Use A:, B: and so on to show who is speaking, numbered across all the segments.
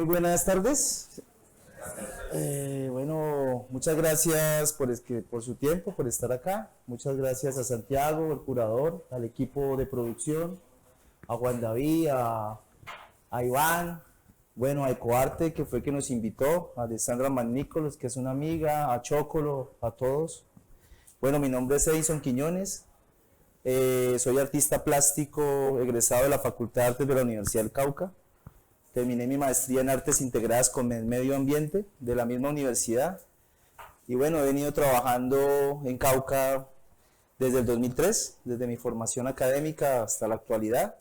A: Muy buenas tardes. Bueno, muchas gracias por su tiempo, por estar acá. Muchas gracias a Santiago, el curador, al equipo de producción, a Juan David, a Iván, bueno, a Ecoarte, que fue que nos invitó, a Alessandra Magnícolas, que es una amiga, a Chocolo, a todos. Bueno, mi nombre es Edison Quiñones, soy artista plástico egresado de la Facultad de Artes de la Universidad del Cauca. Terminé mi maestría en Artes Integradas con el Medio Ambiente de la misma universidad. Y bueno, he venido trabajando en Cauca desde el 2003, desde mi formación académica hasta la actualidad.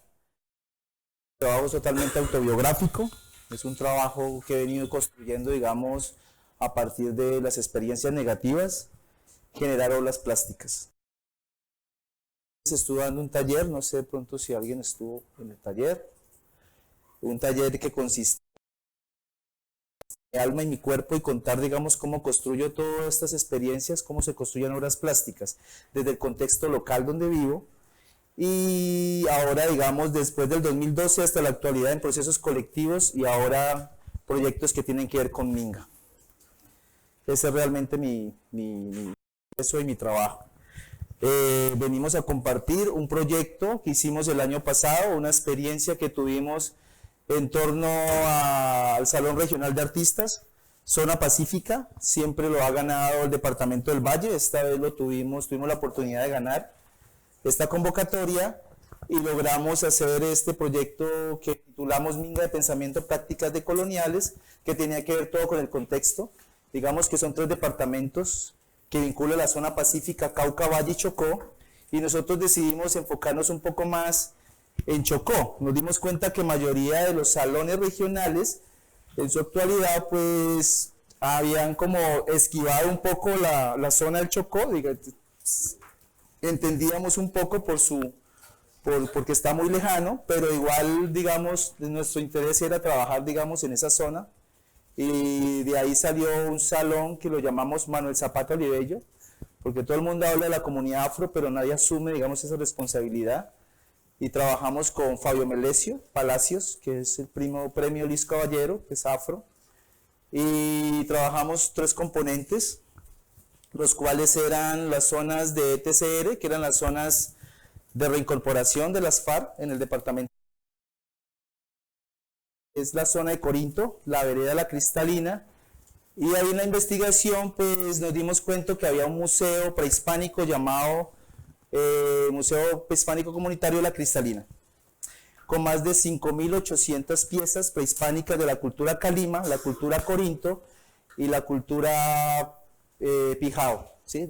A: El trabajo es totalmente autobiográfico, es un trabajo que he venido construyendo, digamos, a partir de las experiencias negativas, generar obras plásticas. Estuve dando un taller, no sé de pronto si alguien estuvo en el taller, un taller que consiste en mi alma y mi cuerpo y contar, digamos, cómo construyo todas estas experiencias, cómo se construyen obras plásticas, desde el contexto local donde vivo, y ahora, digamos, después del 2012 hasta la actualidad en procesos colectivos y ahora proyectos que tienen que ver con Minga. Ese es realmente eso y mi trabajo. Venimos a compartir un proyecto que hicimos el año pasado, una experiencia que tuvimos en torno al Salón Regional de Artistas, Zona Pacífica, siempre lo ha ganado el Departamento del Valle, esta vez tuvimos la oportunidad de ganar esta convocatoria y logramos hacer este proyecto que titulamos Minga de Pensamiento, Prácticas Decoloniales, que tenía que ver todo con el contexto. Digamos que son 3 departamentos que vinculan la zona pacífica, Cauca, Valle y Chocó, y nosotros decidimos enfocarnos un poco más en Chocó. Nos dimos cuenta que mayoría de los salones regionales en su actualidad pues habían como esquivado un poco la zona del Chocó, entendíamos un poco porque está muy lejano, pero igual, digamos, nuestro interés era trabajar, digamos, en esa zona, y de ahí salió un salón que lo llamamos Manuel Zapata Olivella, porque todo el mundo habla de la comunidad afro, pero nadie asume, digamos, esa responsabilidad, y trabajamos con Fabio Melesio Palacios, que es el premio Luis Caballero, que es afro, y trabajamos 3 componentes, los cuales eran las zonas de ETCR, que eran las zonas de reincorporación de las FARC en el departamento. Es la zona de Corinto, la vereda La Cristalina, y ahí en la investigación pues nos dimos cuenta que había un museo prehispánico llamado Museo Prehispánico Comunitario La Cristalina, con más de 5.800 piezas prehispánicas de la cultura Calima, la cultura Corinto y la cultura Pijao, ¿sí?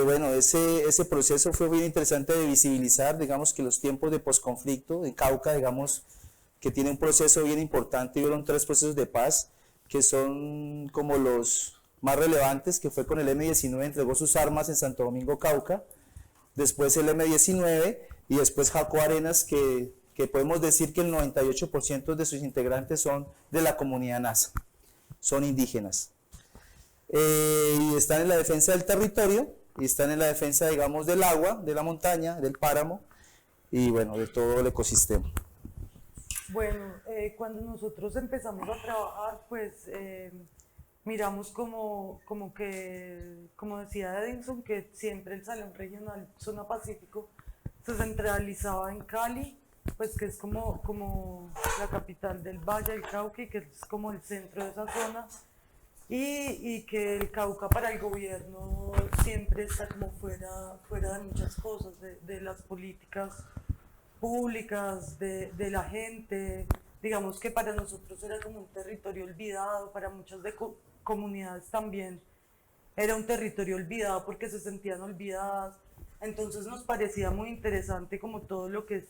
A: Bueno, ese proceso fue muy interesante de visibilizar, digamos, que los tiempos de posconflicto en Cauca, digamos, que tiene un proceso bien importante, y fueron 3 procesos de paz que son como los más relevantes, que fue con el M-19, entregó sus armas en Santo Domingo, Cauca, después el M-19 y después Jaco Arenas, que podemos decir que el 98% de sus integrantes son de la comunidad Nasa, son indígenas. Y están en la defensa del territorio, y están en la defensa, digamos, del agua, de la montaña, del páramo, y bueno, de todo el ecosistema.
B: Bueno, cuando nosotros empezamos a trabajar, pues miramos como que, como decía Edison, que siempre el Salón Regional Zona Pacífico se centralizaba en Cali, pues que es como la capital del Valle del Cauca y que es como el centro de esa zona, y que el Cauca para el gobierno siempre está como fuera de muchas cosas, de las políticas públicas, de la gente. Digamos que para nosotros era como un territorio olvidado, para muchas comunidades también era un territorio olvidado porque se sentían olvidadas. Entonces nos parecía muy interesante como todo lo que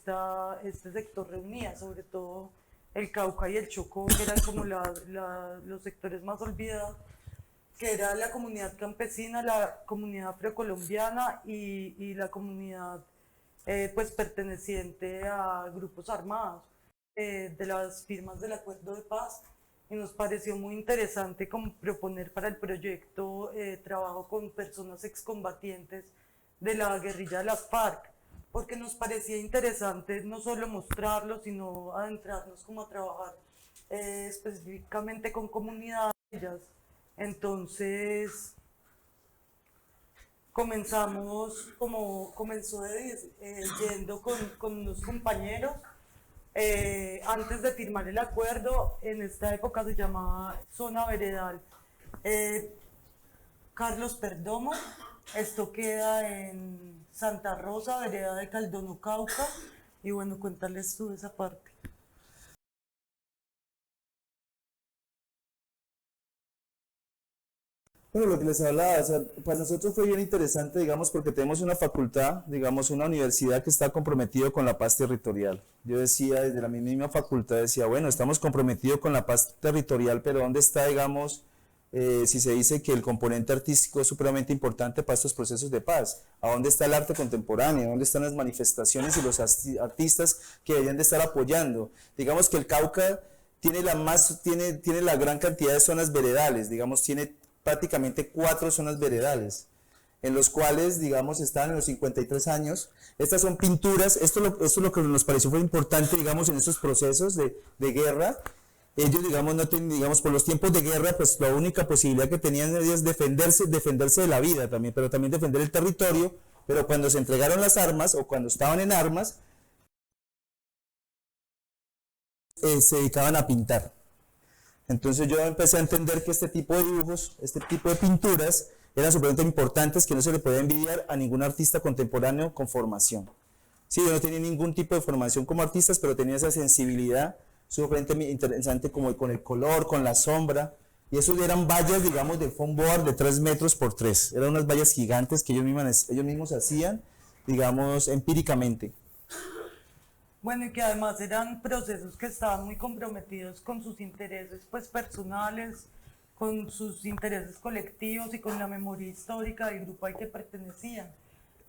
B: este sector reunía, sobre todo el Cauca y el Chocó, que eran como los sectores más olvidados, que era la comunidad campesina, la comunidad afrocolombiana y la comunidad pues perteneciente a grupos armados de las firmas del acuerdo de paz, y nos pareció muy interesante como proponer para el proyecto trabajo con personas excombatientes de la guerrilla de las FARC, porque nos parecía interesante no solo mostrarlo, sino adentrarnos como a trabajar específicamente con comunidades. Entonces comenzó yendo con unos compañeros. Antes de firmar el acuerdo, en esta época se llamaba Zona Veredal Carlos Perdomo. Esto queda en Santa Rosa, vereda de Caldono, Cauca. Y bueno, cuéntales tú esa parte.
A: Bueno, lo que les hablaba, o sea, para nosotros fue bien interesante, digamos, porque tenemos una facultad, digamos, una universidad que está comprometido con la paz territorial. Yo decía, desde la misma facultad, decía, bueno, estamos comprometidos con la paz territorial, pero ¿dónde está, digamos, si se dice que el componente artístico es supremamente importante para estos procesos de paz? ¿A dónde está el arte contemporáneo? ¿Dónde están las manifestaciones y los artistas que deberían de estar apoyando? Digamos que el Cauca tiene la gran cantidad de zonas veredales, digamos, tiene prácticamente 4 zonas veredales, en los cuales, digamos, están en los 53 años. Estas son pinturas, esto es lo que nos pareció fue importante, digamos, en estos procesos de guerra. Ellos, digamos, no digamos, por los tiempos de guerra, pues la única posibilidad que tenían es defenderse de la vida también, pero también defender el territorio. Pero cuando se entregaron las armas, o cuando estaban en armas, se dedicaban a pintar. Entonces yo empecé a entender que este tipo de dibujos, este tipo de pinturas, eran sumamente importantes, que no se le podía envidiar a ningún artista contemporáneo con formación. Sí, yo no tenía ningún tipo de formación como artistas, pero tenía esa sensibilidad sumamente interesante como con el color, con la sombra, y eso eran vallas, digamos, de foam board de 3 metros por 3. Eran unas vallas gigantes que ellos mismos hacían, digamos, empíricamente.
B: Bueno, y que además eran procesos que estaban muy comprometidos con sus intereses pues personales, con sus intereses colectivos y con la memoria histórica del grupo al que pertenecían.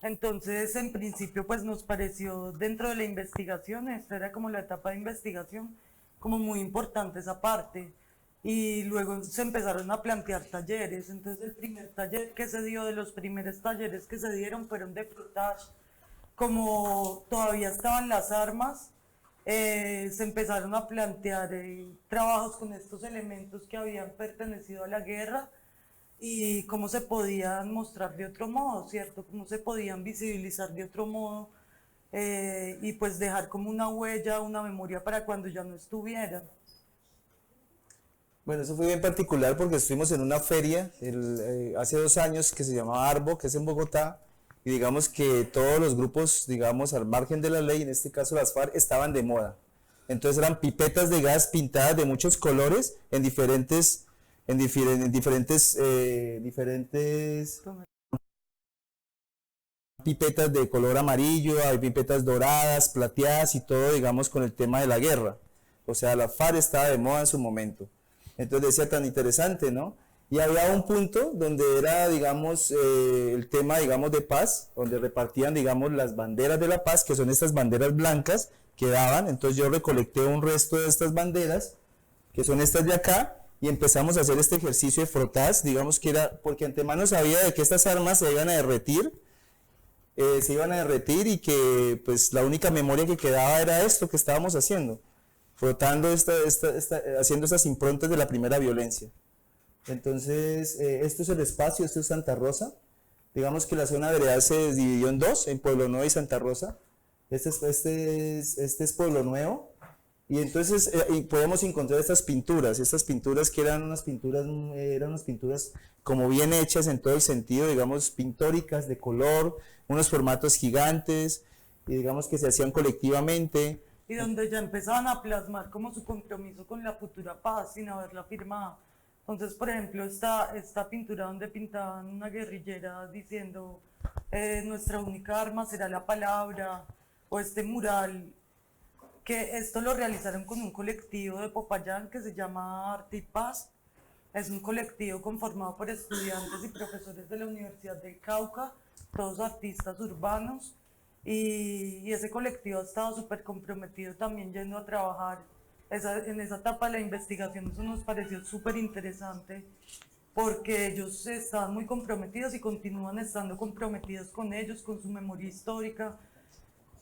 B: Entonces, en principio, pues nos pareció dentro de la investigación, esta era como la etapa de investigación, como muy importante esa parte. Y luego se empezaron a plantear talleres. Entonces, el primer taller que se dio, de los primeros talleres que se dieron, fueron de frotage. Como todavía estaban las armas, se empezaron a plantear trabajos con estos elementos que habían pertenecido a la guerra y cómo se podían mostrar de otro modo, ¿cierto? Cómo se podían visibilizar de otro modo y pues dejar como una huella, una memoria para cuando ya no estuvieran.
A: Bueno, eso fue bien particular porque estuvimos en una feria hace 2 años que se llamaba Arbo, que es en Bogotá, y digamos que todos los grupos, digamos, al margen de la ley, en este caso las FARC, estaban de moda. Entonces eran pipetas de gas pintadas de muchos colores en diferentes pipetas de color amarillo, hay pipetas doradas, plateadas y todo, digamos, con el tema de la guerra. O sea, la FARC estaba de moda en su momento. Entonces decía tan interesante, ¿no? Y había un punto donde era, digamos, el tema, digamos, de paz, donde repartían, digamos, las banderas de la paz, que son estas banderas blancas que daban. Entonces yo recolecté un resto de estas banderas, que son estas de acá, y empezamos a hacer este ejercicio de frotas, digamos que era, porque antemano sabía de que estas armas se iban a derretir y que pues la única memoria que quedaba era esto que estábamos haciendo, frotando, haciendo estas improntas de la primera violencia. Entonces, esto es el espacio, esto es Santa Rosa. Digamos que la zona veredal se dividió en 2, en Pueblo Nuevo y Santa Rosa. Este es Pueblo Nuevo. Y entonces podemos encontrar estas pinturas que eran unas pinturas como bien hechas en todo el sentido, digamos, pintóricas, de color, unos formatos gigantes, y digamos que se hacían colectivamente.
B: Y donde ya empezaban a plasmar como su compromiso con la futura paz sin haberla firmado. Entonces, por ejemplo, esta pintura donde pintaban una guerrillera diciendo nuestra única arma será la palabra, o este mural, que esto lo realizaron con un colectivo de Popayán que se llama Arte y Paz. Es un colectivo conformado por estudiantes y profesores de la Universidad del Cauca, todos artistas urbanos, y ese colectivo ha estado súper comprometido también yendo a trabajar en esa etapa de la investigación. Eso nos pareció súper interesante porque ellos estaban muy comprometidos y continúan estando comprometidos con ellos, con su memoria histórica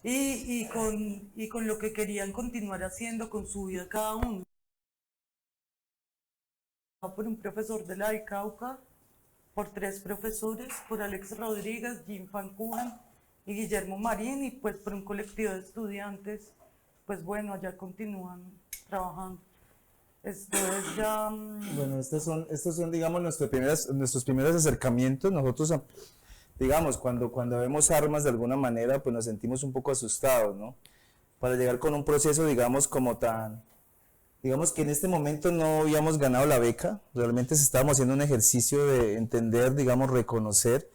B: y con lo que querían continuar haciendo con su vida cada uno. por un profesor de la de Cauca, por 3 profesores, por Alex Rodríguez, Jim Fancujan y Guillermo Marín, y pues por un colectivo de estudiantes, pues bueno, allá continúan trabajando. Esto es ya...
A: Bueno, estos son digamos, nuestros primeros acercamientos. Nosotros, digamos, cuando vemos armas de alguna manera, pues nos sentimos un poco asustados, ¿no? Para llegar con un proceso, digamos, como tan... Digamos que en este momento no habíamos ganado la beca, realmente estábamos haciendo un ejercicio de entender, digamos, reconocer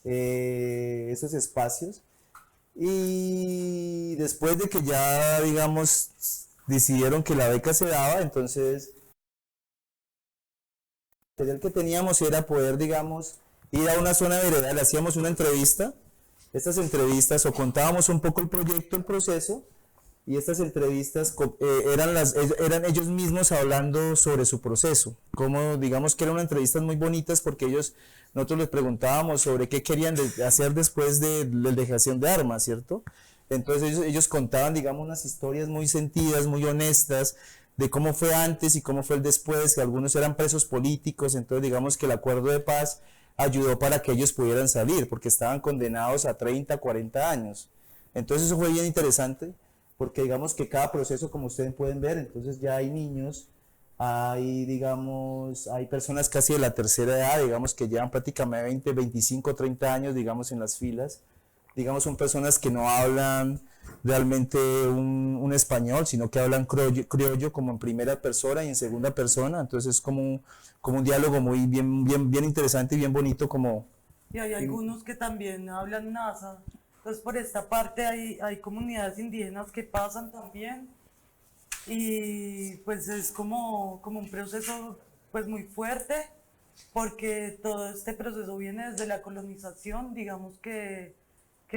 A: esos espacios. Y después de que ya, digamos, decidieron que la beca se daba, entonces el material que teníamos era poder, digamos, ir a una zona veredal, hacíamos una entrevista, estas entrevistas o contábamos un poco el proyecto, el proceso, y estas entrevistas eran ellos mismos hablando sobre su proceso, como digamos que eran unas entrevistas muy bonitas porque nosotros les preguntábamos sobre qué querían hacer después de la dejación de armas, ¿cierto? Entonces ellos contaban, digamos, unas historias muy sentidas, muy honestas, de cómo fue antes y cómo fue el después, que algunos eran presos políticos, entonces digamos que el acuerdo de paz ayudó para que ellos pudieran salir, porque estaban condenados a 30, 40 años. Entonces eso fue bien interesante, porque digamos que cada proceso, como ustedes pueden ver, entonces ya hay niños, hay personas casi de la tercera edad, digamos que llevan prácticamente 20, 25, 30 años, digamos, en las filas, digamos, son personas que no hablan realmente un español, sino que hablan criollo como en primera persona y en segunda persona, entonces es como un diálogo muy bien interesante y bien bonito como...
B: Y hay algunos que también hablan nasa. Entonces por esta parte hay comunidades indígenas que pasan también y pues es como un proceso pues muy fuerte porque todo este proceso viene desde la colonización, digamos que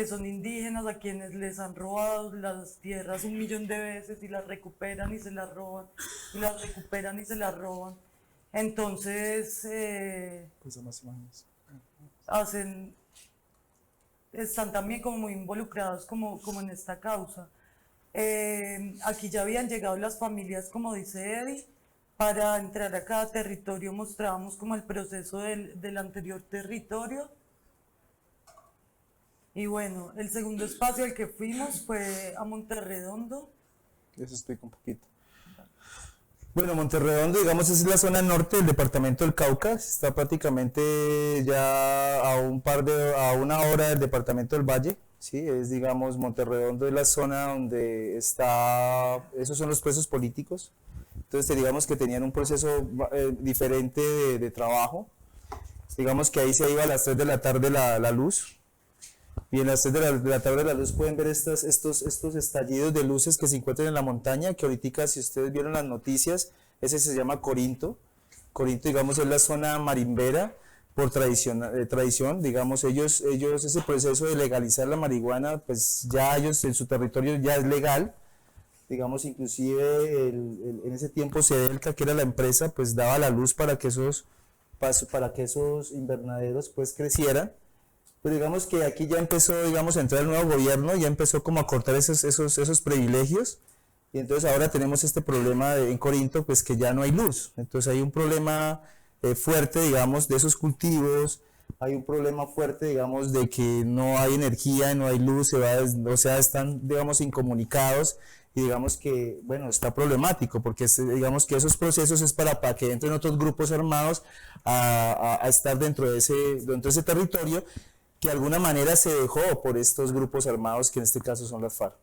B: son indígenas a quienes les han robado las tierras 1.000.000 de veces y las recuperan y se las roban, y las recuperan y se las roban. Entonces están también como muy involucrados como en esta causa. Aquí ya habían llegado las familias, como dice Eddie, para entrar a cada territorio mostrábamos como el proceso del anterior territorio. Y bueno, el segundo espacio al que fuimos fue a Monterredondo.
A: Les explico un poquito. Bueno, Monterredondo, digamos, es la zona norte del departamento del Cauca, está prácticamente ya a una hora del departamento del Valle, ¿sí? Es, digamos, Monterredondo es la zona donde esos son los presos políticos, entonces digamos que tenían un proceso diferente de trabajo, digamos que ahí se iba a las 3 de la tarde la luz, y en las 3 de la tarde de la luz pueden ver estos estallidos de luces que se encuentran en la montaña, que ahorita si ustedes vieron las noticias, ese se llama Corinto. Corinto, digamos, es la zona marimbera por tradición, digamos, ellos ese proceso de legalizar la marihuana, pues ya ellos en su territorio ya es legal, digamos, inclusive en ese tiempo Sedelca, que era la empresa, pues daba la luz para que esos invernaderos pues crecieran. Pues digamos que aquí ya empezó, digamos, a entrar el nuevo gobierno, ya empezó como a cortar esos privilegios, y entonces ahora tenemos este problema en Corinto, pues que ya no hay luz, entonces hay un problema fuerte, digamos, de esos cultivos, hay un problema fuerte, digamos, de que no hay energía, no hay luz, o sea, están, digamos, incomunicados, y digamos que, bueno, está problemático, porque digamos que esos procesos es para que entren otros grupos armados a estar dentro de ese territorio, que de alguna manera se dejó por estos grupos armados, que en este caso son las FARC,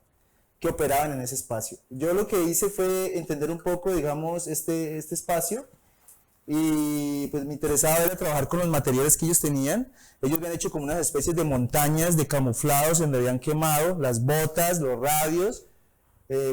A: que operaban en ese espacio. Yo lo que hice fue entender un poco, digamos, este espacio, y pues me interesaba era trabajar con los materiales que ellos tenían. Ellos habían hecho como unas especies de montañas de camuflados donde habían quemado las botas, los radios,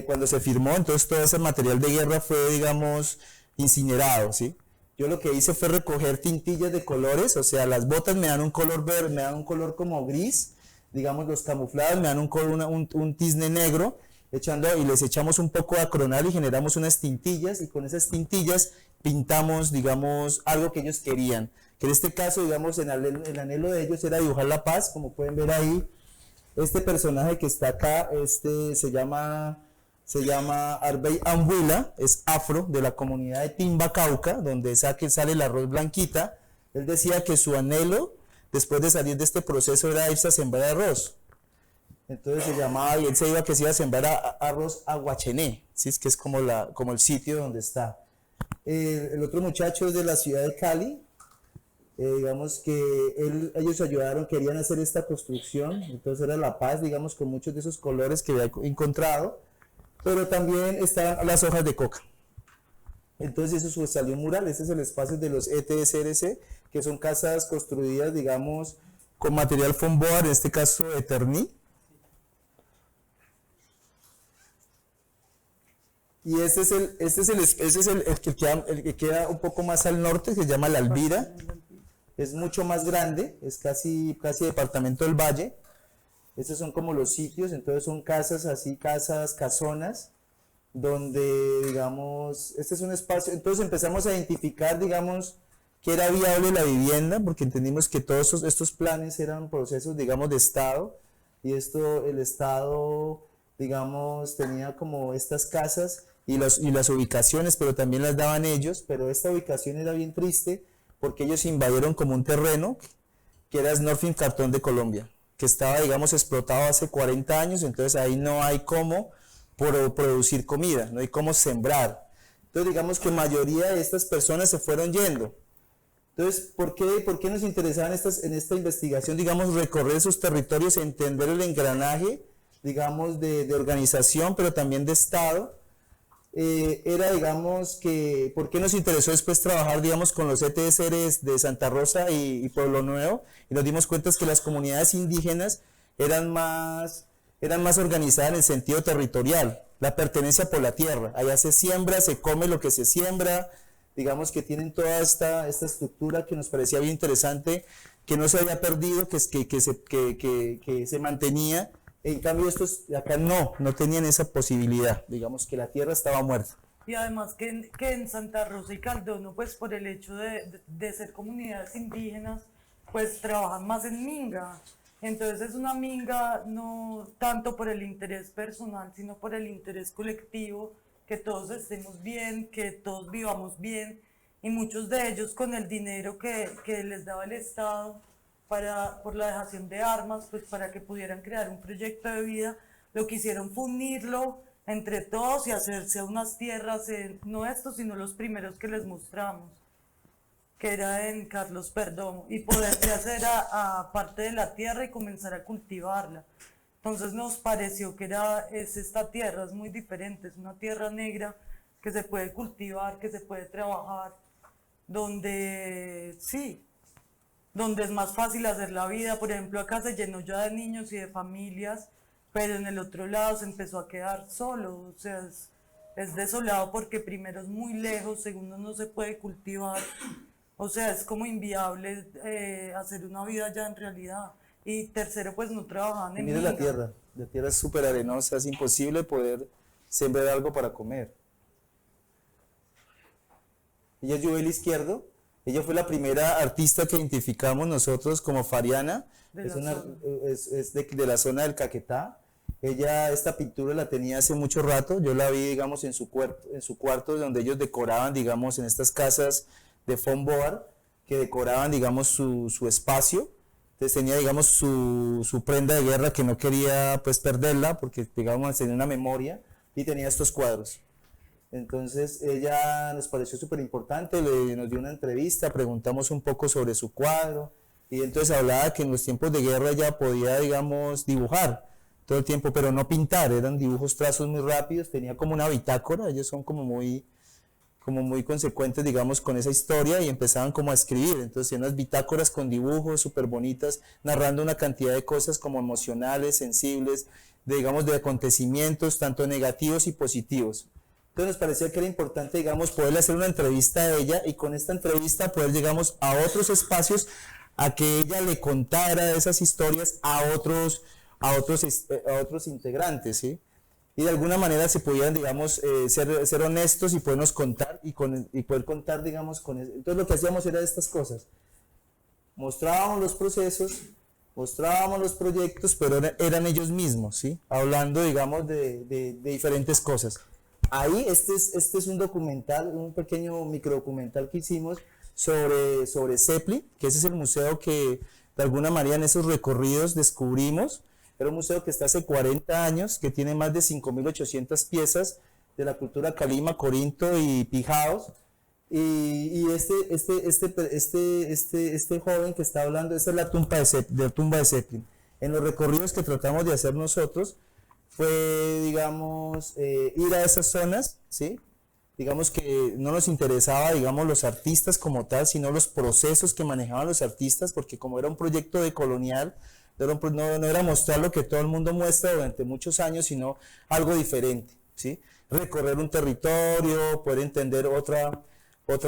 A: cuando se firmó, entonces todo ese material de guerra fue, digamos, incinerado, ¿sí? Yo lo que hice fue recoger tintillas de colores, o sea, las botas me dan un color verde, me dan un color como gris, digamos los camuflados me dan un tizne negro, y les echamos un poco de acronal y generamos unas tintillas, y con esas tintillas pintamos, digamos, algo que ellos querían, que en este caso, digamos, el anhelo de ellos era dibujar la paz, como pueden ver ahí, este personaje que está acá, se llama se llama Arbey Ambuila, es afro, de la comunidad de Timba, Cauca, donde sale el arroz blanquita. Él decía que su anhelo, después de salir de este proceso, era irse a sembrar arroz. Entonces se llamaba, y él se iba que se iba a sembrar arroz Aguachené, ¿sí? Es que es como el sitio donde está. El otro muchacho es de la ciudad de Cali. Digamos que ellos ayudaron, querían hacer esta construcción, entonces era La Paz, digamos, con muchos de esos colores que había encontrado, pero también estaban las hojas de coca. Entonces eso salió un mural. Este es el espacio de los ETSRC, que son casas construidas, digamos, con material foam board, en este caso Eterni. Y este es el que queda un poco más al norte, que se llama La Alvira. Es mucho más grande, es casi departamento del Valle. Estos son como los sitios, entonces son casas así, casonas, donde, digamos, este es un espacio. Entonces empezamos a identificar, digamos, que era viable la vivienda, porque entendimos que todos estos planes eran procesos, digamos, de Estado, y el Estado, digamos, tenía como estas casas y las ubicaciones, pero también las daban ellos, pero esta ubicación era bien triste, porque ellos invadieron como un terreno, que era Snorfin Cartón de Colombia, que estaba, digamos, explotado hace 40 años, entonces ahí no hay cómo producir comida, no hay cómo sembrar. Entonces digamos que la mayoría de estas personas se fueron yendo. Entonces, ¿por qué nos interesaba en esta investigación, digamos, recorrer esos territorios, entender el engranaje, digamos, de organización, pero también de Estado? Era, digamos, que, ¿por qué nos interesó después trabajar, digamos, con los ETSRs de Santa Rosa y Pueblo Nuevo? Y nos dimos cuenta que las comunidades indígenas eran más organizadas en el sentido territorial, la pertenencia por la tierra. Allá se siembra, se come lo que se siembra, digamos que tienen toda esta estructura que nos parecía bien interesante, que no se había perdido, que se mantenía. En cambio estos acá no tenían esa posibilidad, digamos que la tierra estaba muerta.
B: Y además que en Santa Rosa y Caldono, pues por el hecho de ser comunidades indígenas, pues trabajan más en minga. Entonces es una minga no tanto por el interés personal, sino por el interés colectivo, que todos estemos bien, que todos vivamos bien, y muchos de ellos con el dinero que les daba el Estado por la dejación de armas, pues para que pudieran crear un proyecto de vida, lo que hicieron fue unirlo entre todos y hacerse unas tierras, no estos, sino los primeros que les mostramos, que era en Carlos Perdomo, y poderse hacer a parte de la tierra y comenzar a cultivarla. Entonces nos pareció que esta tierra es muy diferente, es una tierra negra que se puede cultivar, que se puede trabajar, donde es más fácil hacer la vida. Por ejemplo, acá se llenó ya de niños y de familias, pero en el otro lado se empezó a quedar solo, o sea, es desolado porque primero es muy lejos, segundo no se puede cultivar, o sea, es como inviable hacer una vida allá en realidad. Y tercero, pues no trabajan en
A: mire la tierra es súper arenosa, es imposible poder sembrar algo para comer. Ella es Yubel Izquierdo, ella fue la primera artista que identificamos nosotros como Fariana, es de la zona del Caquetá. Ella, esta pintura la tenía hace mucho rato, yo la vi, digamos, en su cuarto, donde ellos decoraban, digamos, en estas casas de foam board, que decoraban, digamos, su espacio. Entonces tenía, digamos, su prenda de guerra que no quería, pues, perderla, porque, digamos, tenía una memoria, y tenía estos cuadros. Entonces ella nos pareció súper importante, nos dio una entrevista, preguntamos un poco sobre su cuadro, y entonces hablaba que en los tiempos de guerra ella podía, digamos, dibujar todo el tiempo, pero no pintar, eran dibujos, trazos muy rápidos, tenía como una bitácora, ellos son como muy consecuentes, digamos, con esa historia, y empezaban como a escribir, entonces unas bitácoras con dibujos súper bonitas, narrando una cantidad de cosas como emocionales, sensibles, digamos, de acontecimientos, tanto negativos y positivos. Entonces nos parecía que era importante, digamos, poderle hacer una entrevista a ella, y con esta entrevista poder, digamos, a otros espacios, a que ella le contara esas historias a otros integrantes, ¿sí? Y de alguna manera se pudieran, digamos, ser honestos y podernos contar, y poder contar, digamos, con eso. Entonces lo que hacíamos era estas cosas. Mostrábamos los procesos, mostrábamos los proyectos, pero eran ellos mismos, ¿sí? Hablando, digamos, de diferentes cosas. Ahí, este es un documental, un pequeño microdocumental que hicimos sobre Zeppelin, que ese es el museo que, de alguna manera, en esos recorridos descubrimos. Era un museo que está hace 40 años, que tiene más de 5.800 piezas de la cultura Calima, Corinto y Pijaos. Y este joven que está hablando, esta es la tumba de Zeppelin. En los recorridos que tratamos de hacer nosotros, fue, digamos, ir a esas zonas, ¿sí? Digamos que no nos interesaba, digamos, los artistas como tal, sino los procesos que manejaban los artistas, porque como era un proyecto decolonial, no era mostrar lo que todo el mundo muestra durante muchos años, sino algo diferente, ¿sí? Recorrer un territorio, poder entender otra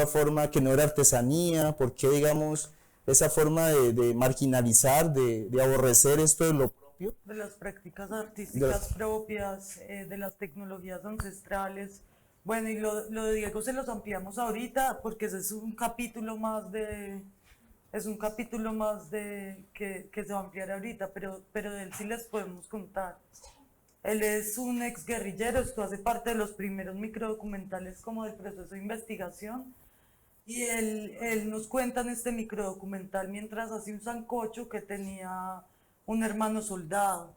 A: forma que no era artesanía, porque, digamos, esa forma de marginalizar, de aborrecer esto de lo propio.
B: De las prácticas artísticas propias, de las tecnologías ancestrales. Bueno, y lo de Diego se los ampliamos ahorita porque ese es un capítulo más que se va a ampliar ahorita, pero de él sí les podemos contar. Él es un ex guerrillero, esto hace parte de los primeros microdocumentales como del proceso de investigación. Y él nos cuenta en este microdocumental mientras hacía un sancocho que tenía un hermano soldado,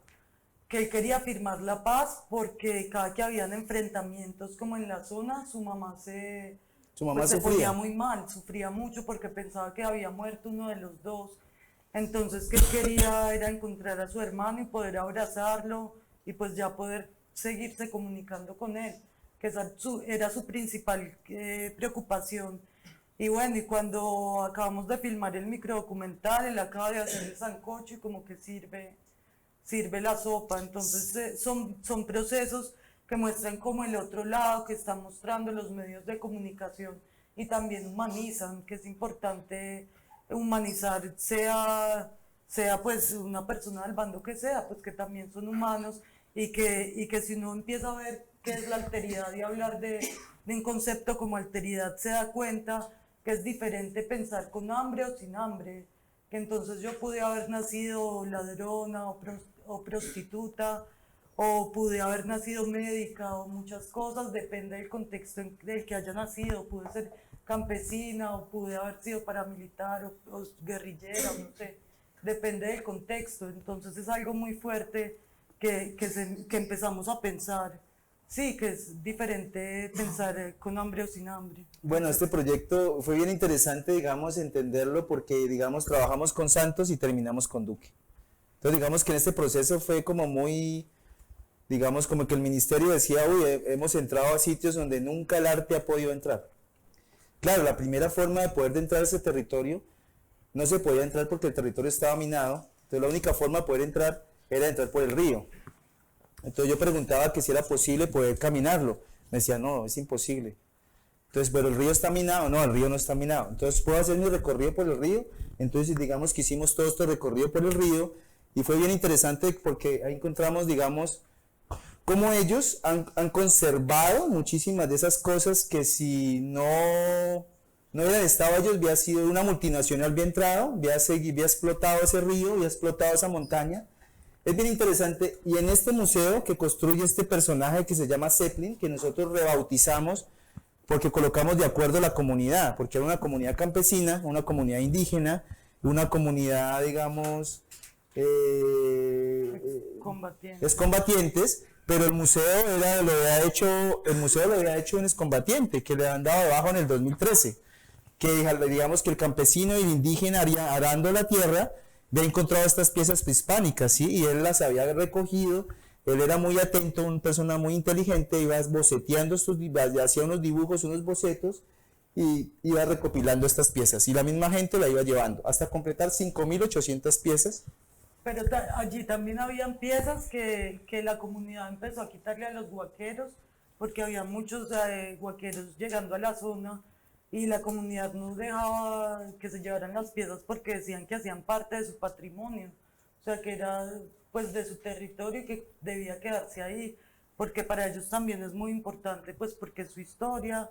B: que él quería firmar la paz porque cada que habían enfrentamientos como en la zona, su mamá se ponía muy mal, sufría mucho porque pensaba que había muerto uno de los dos. Entonces que él quería era encontrar a su hermano y poder abrazarlo y pues ya poder seguirse comunicando con él, que era su principal preocupación. Y bueno, y cuando acabamos de filmar el microdocumental, él acaba de hacer el sancocho y como que sirve la sopa. Entonces son procesos que muestran como el otro lado, que están mostrando los medios de comunicación y también humanizan, que es importante humanizar, sea pues una persona del bando que sea, pues que también son humanos y que si uno empieza a ver qué es la alteridad y hablar de un concepto como alteridad, se da cuenta que es diferente pensar con hambre o sin hambre, que entonces yo pude haber nacido ladrona o prostituta, o pude haber nacido médica o muchas cosas, depende del contexto en el que haya nacido, pude ser campesina o pude haber sido paramilitar o guerrillera, no sé, depende del contexto, entonces es algo muy fuerte que empezamos a pensar. Sí, que es diferente pensar con hambre o sin hambre.
A: Bueno, este proyecto fue bien interesante, digamos, entenderlo porque, digamos, trabajamos con Santos y terminamos con Duque. Entonces, digamos que en este proceso fue como muy, digamos, como que el ministerio decía, uy, hemos entrado a sitios donde nunca el arte ha podido entrar. Claro, la primera forma de poder entrar a ese territorio, no se podía entrar porque el territorio estaba minado, entonces la única forma de poder entrar era entrar por el río. Entonces yo preguntaba que si era posible poder caminarlo. Me decía, no, es imposible. Entonces, pero el río está minado. No, el río no está minado. Entonces, ¿puedo hacer mi recorrido por el río? Entonces, digamos que hicimos todo este recorrido por el río y fue bien interesante porque ahí encontramos, digamos, cómo ellos han conservado muchísimas de esas cosas que si no hubieran estado ellos, había sido una multinacional, había entrado, había explotado ese río, había explotado esa montaña. Es bien interesante, y en este museo que construye este personaje que se llama Zeppelin, que nosotros rebautizamos porque colocamos de acuerdo a la comunidad, porque era una comunidad campesina, una comunidad indígena, una comunidad, digamos, excombatientes, pero el museo lo había hecho un excombatiente que le han dado de bajo en el 2013, que digamos que el campesino y el indígena arando la tierra había encontrado estas piezas prehispánicas, ¿sí? Y él las había recogido, él era muy atento, una persona muy inteligente, iba boceteando hacía unos dibujos, unos bocetos, y iba recopilando estas piezas, y la misma gente la iba llevando, hasta completar 5.800 piezas.
B: Pero allí también habían piezas que la comunidad empezó a quitarle a los huaqueros, porque había muchos huaqueros llegando a la zona, y la comunidad no dejaba que se llevaran las piezas porque decían que hacían parte de su patrimonio, o sea que era pues de su territorio y que debía quedarse ahí, porque para ellos también es muy importante, pues porque es su historia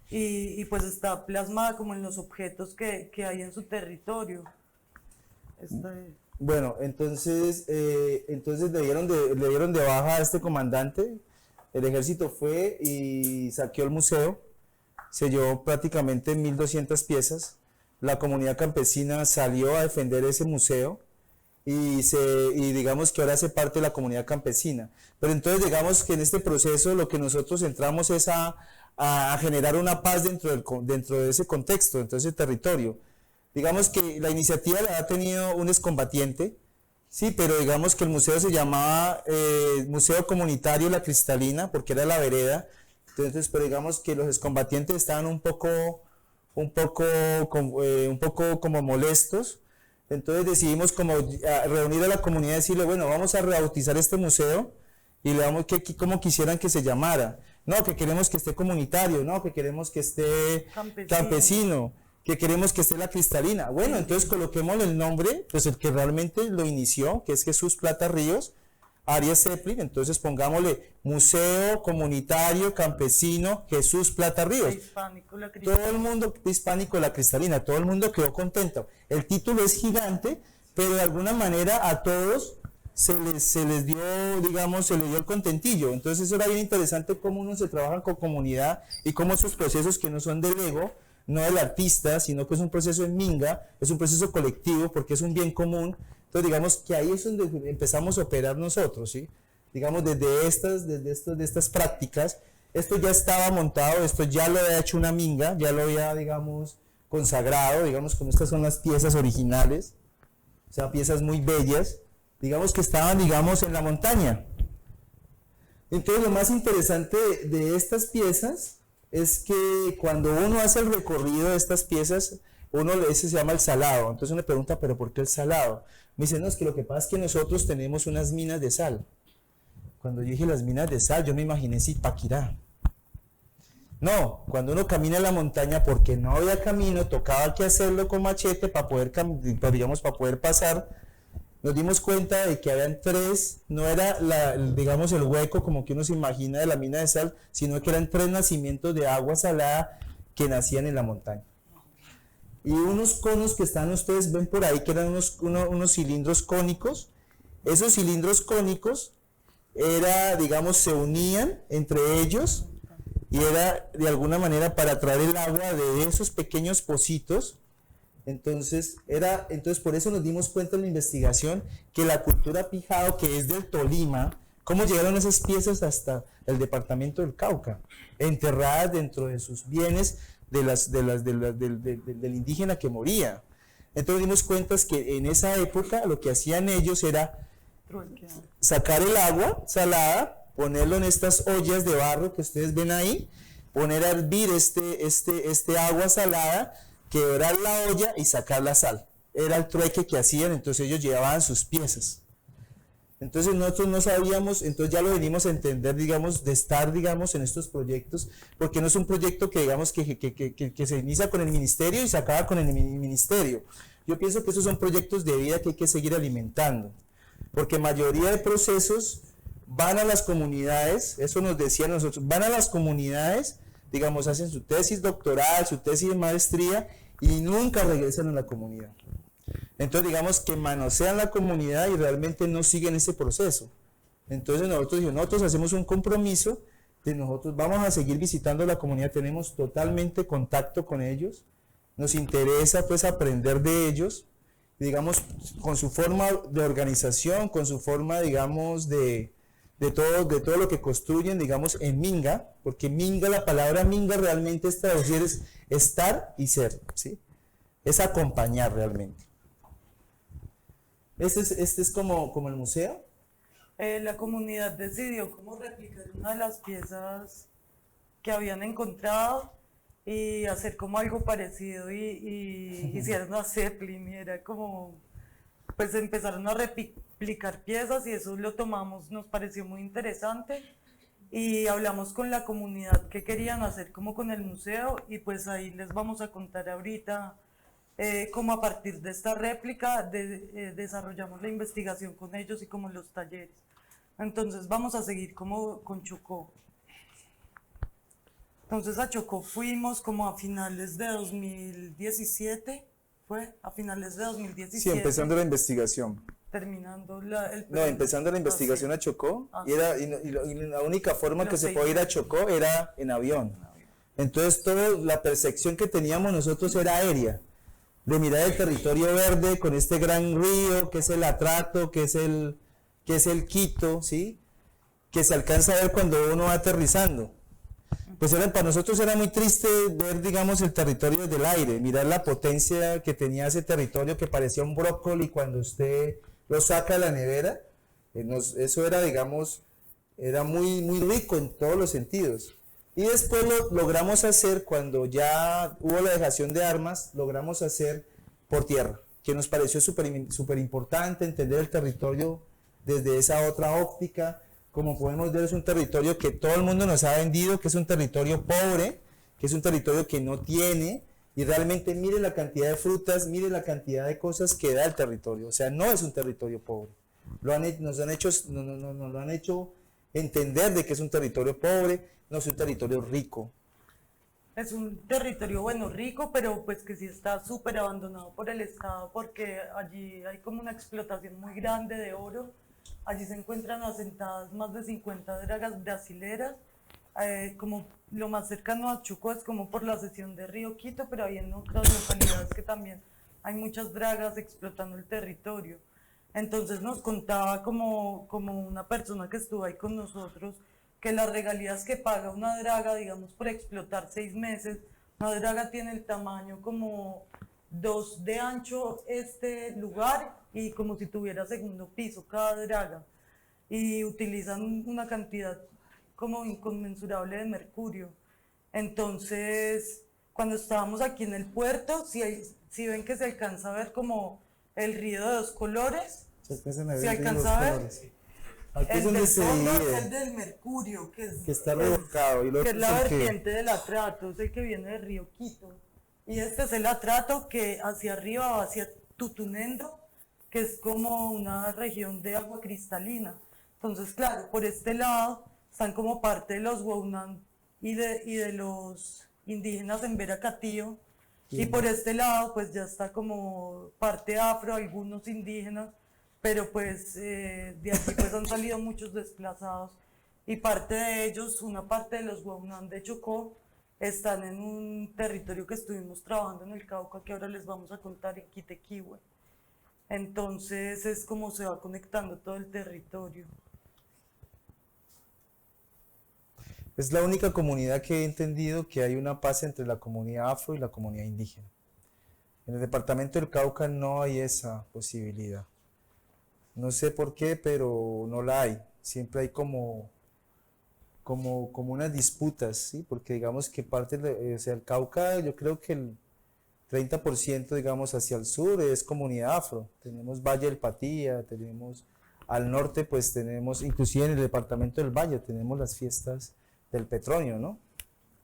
B: y pues está plasmada como en los objetos que hay en su territorio.
A: Bueno, entonces le dieron de baja a este comandante. El ejército fue y saqueó el museo, se llevó prácticamente 1.200 piezas. La comunidad campesina salió a defender ese museo y digamos que ahora hace parte de la comunidad campesina. Pero entonces digamos que en este proceso lo que nosotros entramos es a generar una paz dentro de ese contexto, dentro de ese territorio. Digamos que la iniciativa la ha tenido un excombatiente, sí, pero digamos que el museo se llamaba Museo Comunitario La Cristalina, porque era la vereda. Entonces, pero digamos que los excombatientes estaban un poco como molestos. Entonces decidimos como reunir a la comunidad y decirle, bueno, vamos a rebautizar este museo y le damos como quisieran que se llamara. No, que queremos que esté comunitario, no, que queremos que esté campesino, que queremos que esté La Cristalina. Bueno, entonces coloquemos el nombre, pues el que realmente lo inició, que es Jesús Plata Ríos, Arias Zeppelin. Entonces pongámosle Museo Comunitario Campesino Jesús Plata Ríos. Todo el mundo, hispánico La Cristalina, todo el mundo quedó contento. El título es gigante, pero de alguna manera a todos se les dio, digamos, se les dio el contentillo. Entonces eso era bien interesante cómo uno se trabaja con comunidad y cómo esos procesos que no son del ego, no del artista, sino que es un proceso en minga, es un proceso colectivo porque es un bien común. Entonces digamos que ahí es donde empezamos a operar nosotros, ¿sí? Digamos desde estas prácticas, esto ya estaba montado, esto ya lo había hecho una minga, ya lo había, digamos, consagrado, digamos, como estas son las piezas originales, o sea, piezas muy bellas, digamos que estaban, digamos, en la montaña. Entonces lo más interesante de estas piezas es que cuando uno hace el recorrido de estas piezas, ese se llama el salado. Entonces uno pregunta, ¿pero por qué el salado? Me dicen, no, es que lo que pasa es que nosotros tenemos unas minas de sal. Cuando yo dije las minas de sal, yo me imaginé Zipaquirá. No, cuando uno camina en la montaña, porque no había camino, tocaba que hacerlo con machete para poder, digamos, para poder pasar. Nos dimos cuenta de que habían tres, no era digamos el hueco como que uno se imagina de la mina de sal, sino que eran tres nacimientos de agua salada que nacían en la montaña. Y unos conos que están, ustedes ven por ahí, que eran unos cilindros cónicos. Esos cilindros cónicos digamos, se unían entre ellos y era de alguna manera para traer el agua de esos pequeños pocitos. Entonces por eso nos dimos cuenta en la investigación que la cultura Pijao, que es del Tolima, cómo llegaron esas piezas hasta el departamento del Cauca, enterradas dentro de sus bienes del indígena que moría. Entonces dimos cuenta que en esa época lo que hacían ellos era sacar el agua salada, ponerlo en estas ollas de barro que ustedes ven ahí, poner a hervir este agua salada, quebrar la olla y sacar la sal. Era el trueque que hacían, entonces ellos llevaban sus piezas. Entonces nosotros no sabíamos, entonces ya lo venimos a entender, digamos, de estar, digamos, en estos proyectos, porque no es un proyecto que, digamos, que se inicia con el ministerio y se acaba con el ministerio. Yo pienso que esos son proyectos de vida que hay que seguir alimentando, porque mayoría de procesos van a las comunidades, eso nos decían nosotros, van a las comunidades, digamos, hacen su tesis doctoral, su tesis de maestría y nunca regresan a la comunidad. Entonces digamos que manosean la comunidad y realmente no siguen ese proceso. Entonces nosotros hacemos un compromiso de nosotros vamos a seguir visitando la comunidad, tenemos totalmente contacto con ellos, nos interesa pues aprender de ellos, digamos, con su forma de organización, con su forma, digamos, de todo lo que construyen, digamos, en minga, porque minga, la palabra minga realmente es traducir, es estar y ser, ¿sí? Es acompañar realmente. Este es como el museo.
B: La comunidad decidió cómo replicar una de las piezas que habían encontrado y hacer como algo parecido y hicieron a Zeppelin y era como, pues empezaron a replicar piezas y eso lo tomamos, nos pareció muy interesante y hablamos con la comunidad que querían hacer como con el museo y pues ahí les vamos a contar ahorita cómo a partir de esta réplica desarrollamos la investigación con ellos y como los talleres. Entonces vamos a seguir como con Chocó. Entonces a Chocó fuimos como a finales de 2017, fue a finales de 2017.
A: Sí, empezando la investigación.
B: Terminando
A: No, empezando la investigación a Chocó, y la única forma que se podía ir a Chocó era en avión. Entonces, toda la percepción que teníamos nosotros era aérea, de mirar el territorio verde con este gran río, que es el Atrato, que es el Quito, ¿sí? Que se alcanza a ver cuando uno va aterrizando. Pues para nosotros era muy triste ver, digamos, el territorio desde el aire, mirar la potencia que tenía ese territorio que parecía un brócoli cuando usted lo saca de la nevera. Eso era, digamos, era muy, muy rico en todos los sentidos. Y después lo logramos hacer cuando ya hubo la dejación de armas, logramos hacer por tierra, que nos pareció súper importante entender el territorio desde esa otra óptica. Como podemos ver, es un territorio que todo el mundo nos ha vendido, que es un territorio pobre, que es un territorio que no tiene, y realmente mire la cantidad de frutas, mire la cantidad de cosas que da el territorio. O sea, no es un territorio pobre. Nos lo han hecho entender de que es un territorio pobre, no es un territorio rico.
B: Es un territorio, bueno, rico, pero pues que sí está súper abandonado por el Estado, porque allí hay como una explotación muy grande de oro. Allí se encuentran asentadas más de 50 dragas brasileras, como lo más cercano a Chocó es como por la sección de Río Quito, pero hay en otras localidades que también hay muchas dragas explotando el territorio. Entonces nos contaba como una persona que estuvo ahí con nosotros, que las regalías que paga una draga, digamos, por explotar 6 meses, una draga tiene el tamaño como 2 de ancho este lugar y como si tuviera segundo piso cada draga, y utilizan una cantidad como inconmensurable de mercurio. Entonces, cuando estábamos aquí en el puerto, si ven que se alcanza a ver como el río de 2 colores, se alcanza a ver.
A: Aquí
B: El
A: es donde
B: del
A: se
B: fondo
A: divide,
B: es el del mercurio, que
A: está revocado, y lo
B: que
A: otro
B: es
A: es
B: la
A: el que...
B: vertiente del Atrato, es el que viene del río Quito. Y este es el Atrato que hacia arriba va hacia Tutunendo, que es como una región de agua cristalina. Entonces, claro, por este lado están como parte de los Huaunan y de los indígenas en Veracatío, y por este lado pues ya está como parte afro, algunos indígenas, pero pues de aquí pues han salido muchos desplazados, y parte de ellos, una parte de los Huaunan de Chocó, están en un territorio que estuvimos trabajando en el Cauca, que ahora les vamos a contar, en Quitequihue. Entonces es como se va conectando todo el territorio.
A: Es la única comunidad que he entendido que hay una paz entre la comunidad afro y la comunidad indígena. En el departamento del Cauca no hay esa posibilidad. No sé por qué, pero no la hay. Siempre hay como unas disputas, ¿sí? Porque digamos que o sea, el Cauca, yo creo que el 30%, digamos, hacia el sur es comunidad afro. Tenemos Valle del Patía, tenemos al norte, pues tenemos, inclusive en el departamento del Valle, tenemos las fiestas del Petronio, ¿no?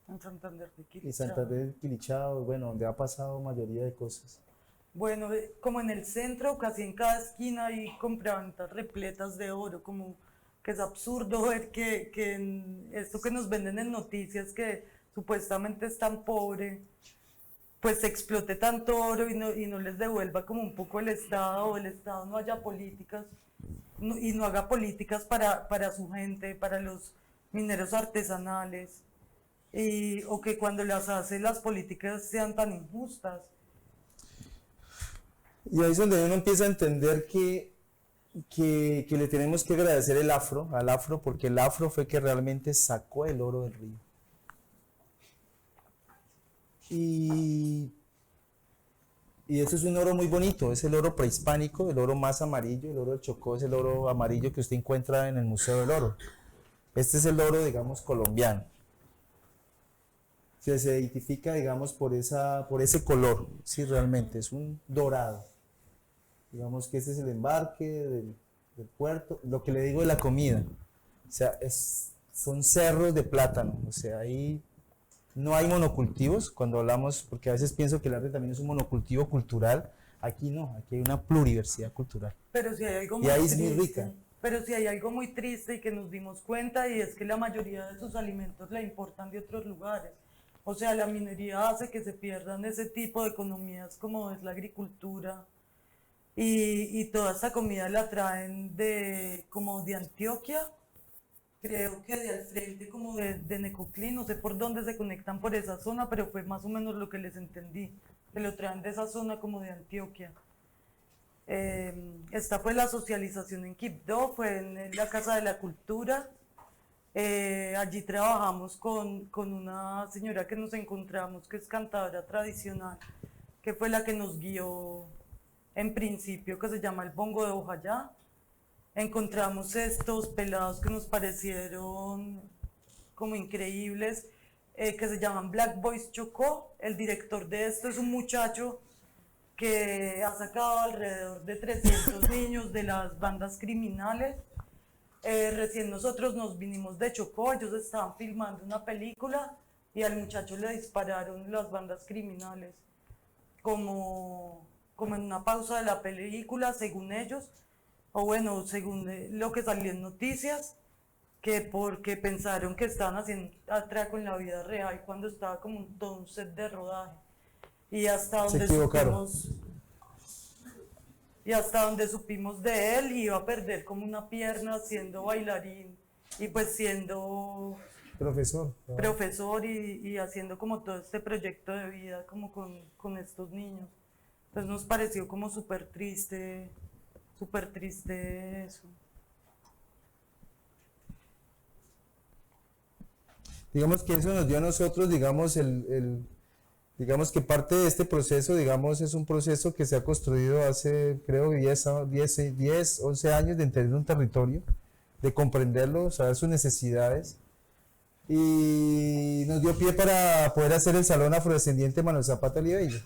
B: En Santander de Quilichao.
A: Y Santander de Quilichao, bueno, donde ha pasado mayoría de cosas.
B: Bueno, como en el centro, casi en cada esquina hay compraventas repletas de oro, como que es absurdo ver que esto que nos venden en noticias, que supuestamente es tan pobre, pues se explote tanto oro y no les devuelva como un poco el Estado, o el Estado no haya políticas, y no haga políticas para su gente, para los mineros artesanales, o que cuando las hace las políticas sean tan injustas.
A: Y ahí es donde uno empieza a entender que le tenemos que agradecer al afro, porque el afro fue que realmente sacó el oro del río. Y eso es un oro muy bonito, es el oro prehispánico, el oro más amarillo, el oro del Chocó es el oro amarillo que usted encuentra en el Museo del Oro. Este es el oro, digamos, colombiano. Se identifica, digamos, por ese color, sí, realmente, es un dorado. Digamos que este es el embarque del puerto, lo que le digo de la comida. O sea, son cerros de plátano, o sea, ahí no hay monocultivos cuando hablamos, porque a veces pienso que el arte también es un monocultivo cultural. Aquí no, aquí hay una pluriversidad cultural.
B: Pero si hay algo
A: y ahí es muy rica.
B: Pero si hay algo muy triste y que nos dimos cuenta, y es que la mayoría de sus alimentos la importan de otros lugares. O sea, la minería hace que se pierdan ese tipo de economías como es la agricultura y toda esta comida la traen como de Antioquia, creo que de al frente como de Necoclí, no sé por dónde se conectan por esa zona, pero fue más o menos lo que les entendí, que lo traen de esa zona como de Antioquia. Esta fue la socialización en Quibdó, fue en la Casa de la Cultura. Allí trabajamos con una señora que nos encontramos, que es cantadora tradicional, que fue la que nos guió en principio, que se llama el Bongo de Ojayá. Encontramos estos pelados que nos parecieron como increíbles, que se llaman Black Boys Chocó. El director de esto es un muchacho que ha sacado alrededor de 300 niños de las bandas criminales. Recién nosotros nos vinimos de Chocó, ellos estaban filmando una película y al muchacho le dispararon las bandas criminales como en una pausa de la película, según ellos, o bueno, según lo que salió en noticias, que porque pensaron que estaban haciendo atraco en la vida real cuando estaba como todo un set de rodaje. Y hasta donde supimos de él, iba a perder como una pierna siendo bailarín y pues siendo profesor y haciendo como todo este proyecto de vida como con estos niños. Entonces nos pareció como súper triste eso.
A: Digamos que eso nos dio a nosotros, digamos, digamos que parte de este proceso, digamos, es un proceso que se ha construido hace, creo, 10, 11 años de entender un territorio, de comprenderlo, saber sus necesidades, y nos dio pie para poder hacer el Salón Afrodescendiente Manuel Zapata Libello,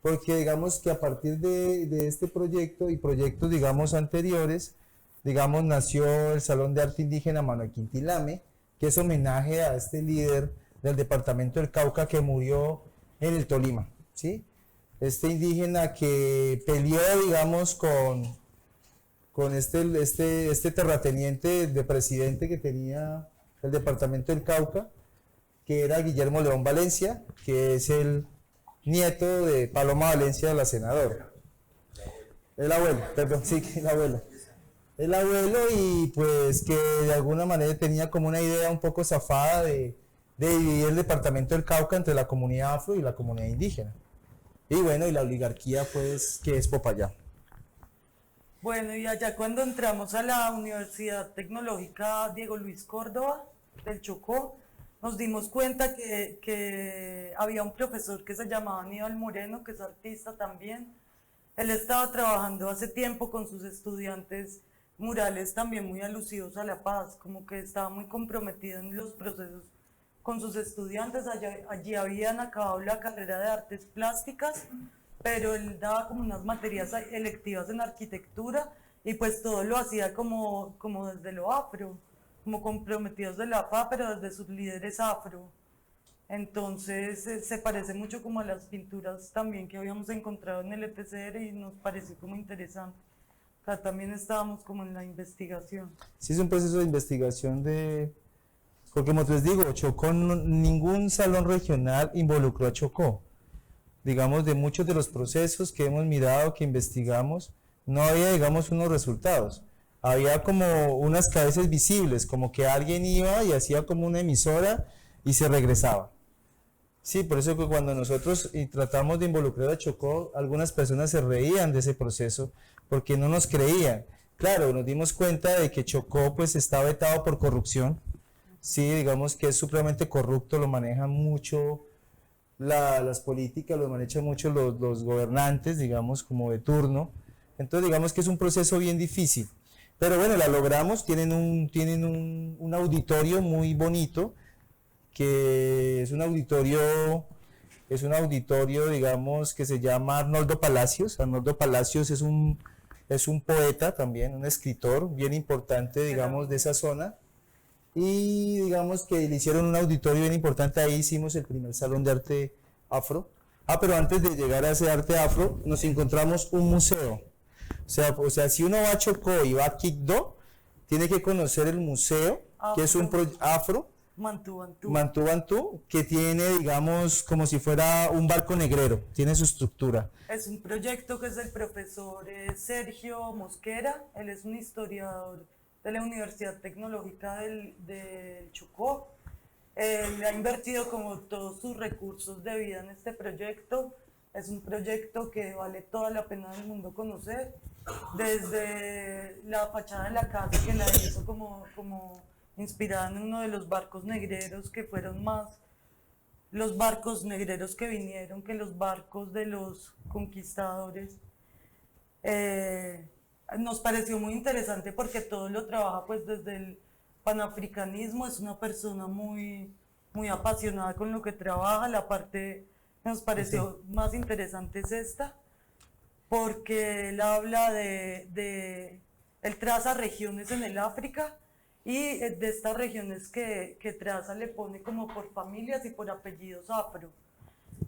A: porque digamos que a partir de este proyecto y proyectos, digamos, anteriores, digamos, nació el Salón de Arte Indígena Manuel Quintilame, que es homenaje a este líder del departamento del Cauca que murió en el Tolima, ¿sí? Este indígena que peleó, digamos, con este terrateniente de presidente que tenía el departamento del Cauca, que era Guillermo León Valencia, que es el nieto de Paloma Valencia, la senadora. El abuelo, perdón, sí, el abuelo. El abuelo, y pues que de alguna manera tenía como una idea un poco zafada de dividir el departamento del Cauca entre la comunidad afro y la comunidad indígena. Y bueno, y la oligarquía pues que es Popayán.
B: Bueno, y allá cuando entramos a la Universidad Tecnológica Diego Luis Córdoba del Chocó, nos dimos cuenta que había un profesor que se llamaba Aníbal Moreno, que es artista también. Él estaba trabajando hace tiempo con sus estudiantes murales también muy alusivos a la paz, como que estaba muy comprometido en los procesos con sus estudiantes. Allí habían acabado la carrera de artes plásticas, pero él daba como unas materias electivas en arquitectura y pues todo lo hacía como desde lo afro, como comprometidos de la paz, pero desde sus líderes afro. Entonces se parece mucho como a las pinturas también que habíamos encontrado en el ETCR y nos pareció como interesante. O sea, también estábamos como en la investigación.
A: Sí, es un proceso de investigación porque como les digo, Chocó, ningún salón regional involucró a Chocó. Digamos, de muchos de los procesos que hemos mirado, que investigamos, no había, digamos, unos resultados. Había como unas cabezas visibles, como que alguien iba y hacía como una emisora y se regresaba. Sí, por eso que cuando nosotros tratamos de involucrar a Chocó, algunas personas se reían de ese proceso porque no nos creían. Claro, nos dimos cuenta de que Chocó pues está vetado por corrupción. Sí, digamos que es supremamente corrupto, lo manejan mucho las políticas, lo manejan mucho los gobernantes, digamos, como de turno. Entonces, digamos que es un proceso bien difícil. Pero bueno, la logramos, tienen un auditorio muy bonito, que es un auditorio, digamos, que se llama Arnoldo Palacios. Arnoldo Palacios es un poeta también, un escritor bien importante, digamos, de esa zona. Y digamos que le hicieron un auditorio bien importante, ahí hicimos el primer salón de arte afro. Pero antes de llegar a ese arte afro, nos encontramos un museo. O sea, si uno va a Chocó y va a Quibdó, tiene que conocer el museo, que es un afro,
B: Mantú, Mantú.
A: Mantú Bantú, que tiene, digamos, como si fuera un barco negrero, tiene su estructura.
B: Es un proyecto que es del profesor Sergio Mosquera, él es un historiador de la Universidad Tecnológica del Chocó. Él ha invertido como todos sus recursos de vida en este proyecto. Es un proyecto que vale toda la pena del mundo conocer, desde la fachada de la casa que la hizo como inspirada en uno de los barcos negreros que fueron más los barcos negreros que vinieron que los barcos de los conquistadores. Nos pareció muy interesante porque todo lo trabaja pues desde el panafricanismo, es una persona muy apasionada con lo que trabaja. La parte que nos pareció más interesante es esta, porque él habla él traza regiones en el África y de estas regiones que traza le pone como por familias y por apellidos afro.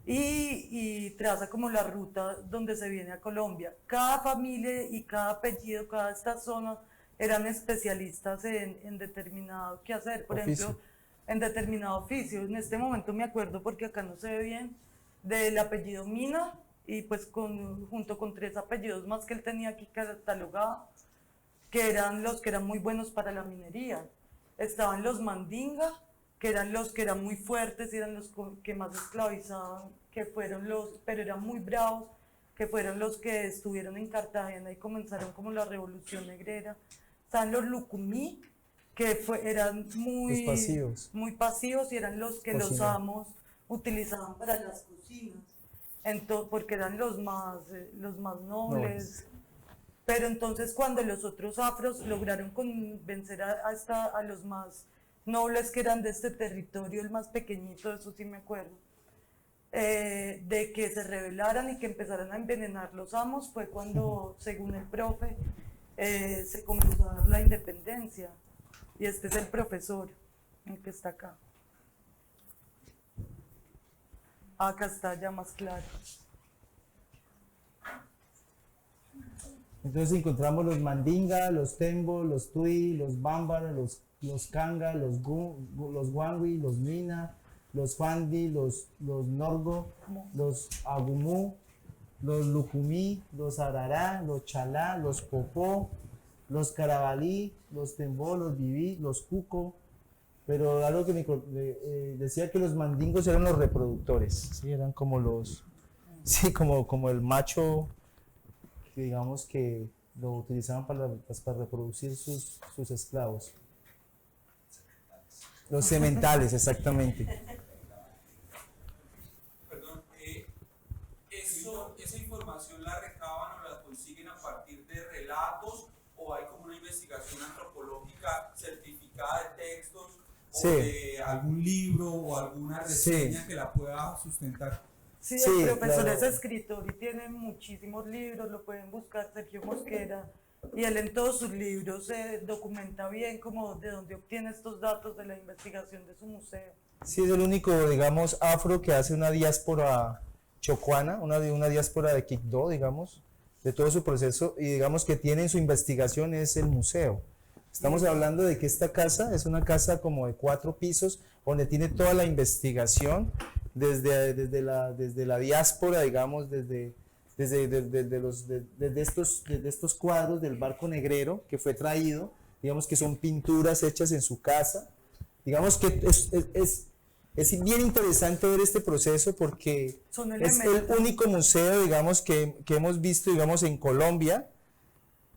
B: Y traza como la ruta donde se viene a Colombia. Cada familia y cada apellido, cada esta zona eran especialistas en determinado quehacer, por ejemplo, en determinado oficio. En este momento me acuerdo, porque acá no se ve bien, del apellido Mina, y pues junto con 3 apellidos más que él tenía aquí catalogado, que eran los que eran muy buenos para la minería. Estaban los Mandinga, que eran los que eran muy fuertes, eran los que más esclavizaban, que fueron pero eran muy bravos, que fueron los que estuvieron en Cartagena y comenzaron como la revolución negrera. Estaban los Lucumí, que eran muy pasivos y eran los que los amos utilizaban para las cocinas, porque eran los más nobles. Pero entonces cuando los otros afros lograron convencer a los más nobles que eran de este territorio, el más pequeñito, eso sí me acuerdo, de que se rebelaran y que empezaran a envenenar los amos, fue cuando, según el profe, se comenzó a dar la independencia. Y este es el profesor, el que está acá. Acá está ya más claro.
A: Entonces encontramos los Mandinga, los Tembo, los Tui, los Bambara, los Kanga, los Wangui, los Mina, los Fandi, los Norgo, los Agumú, los Lucumí, los Arará, los Chalá, los Popó, los Carabalí, los Tembo, los Viví, los Cuco. Pero algo que decía que los mandingos eran los reproductores, ¿sí? Eran como como el macho, digamos, que lo utilizaban para reproducir sus esclavos. Los sementales, exactamente.
C: Perdón, ¿esa información la recaban o la consiguen a partir de relatos o hay como una investigación antropológica certificada de textos o de algún libro o alguna reseña que la pueda sustentar?
B: Sí, el profesor es escritor y tiene muchísimos libros, lo pueden buscar, Sergio Mosquera, y él en todos sus libros se documenta bien como de dónde obtiene estos datos de la investigación de su museo.
A: Sí, es el único, digamos, afro que hace una diáspora chocuana, una diáspora de Quibdó, digamos, de todo su proceso, y digamos que tiene en su investigación es el museo. Estamos hablando de que esta casa es una casa como de 4 pisos, donde tiene toda la investigación, desde la diáspora, digamos, desde estos cuadros del barco negrero que fue traído, digamos que son pinturas hechas en su casa. Digamos que es bien interesante ver este proceso porque es el único museo, digamos, que hemos visto, digamos, en Colombia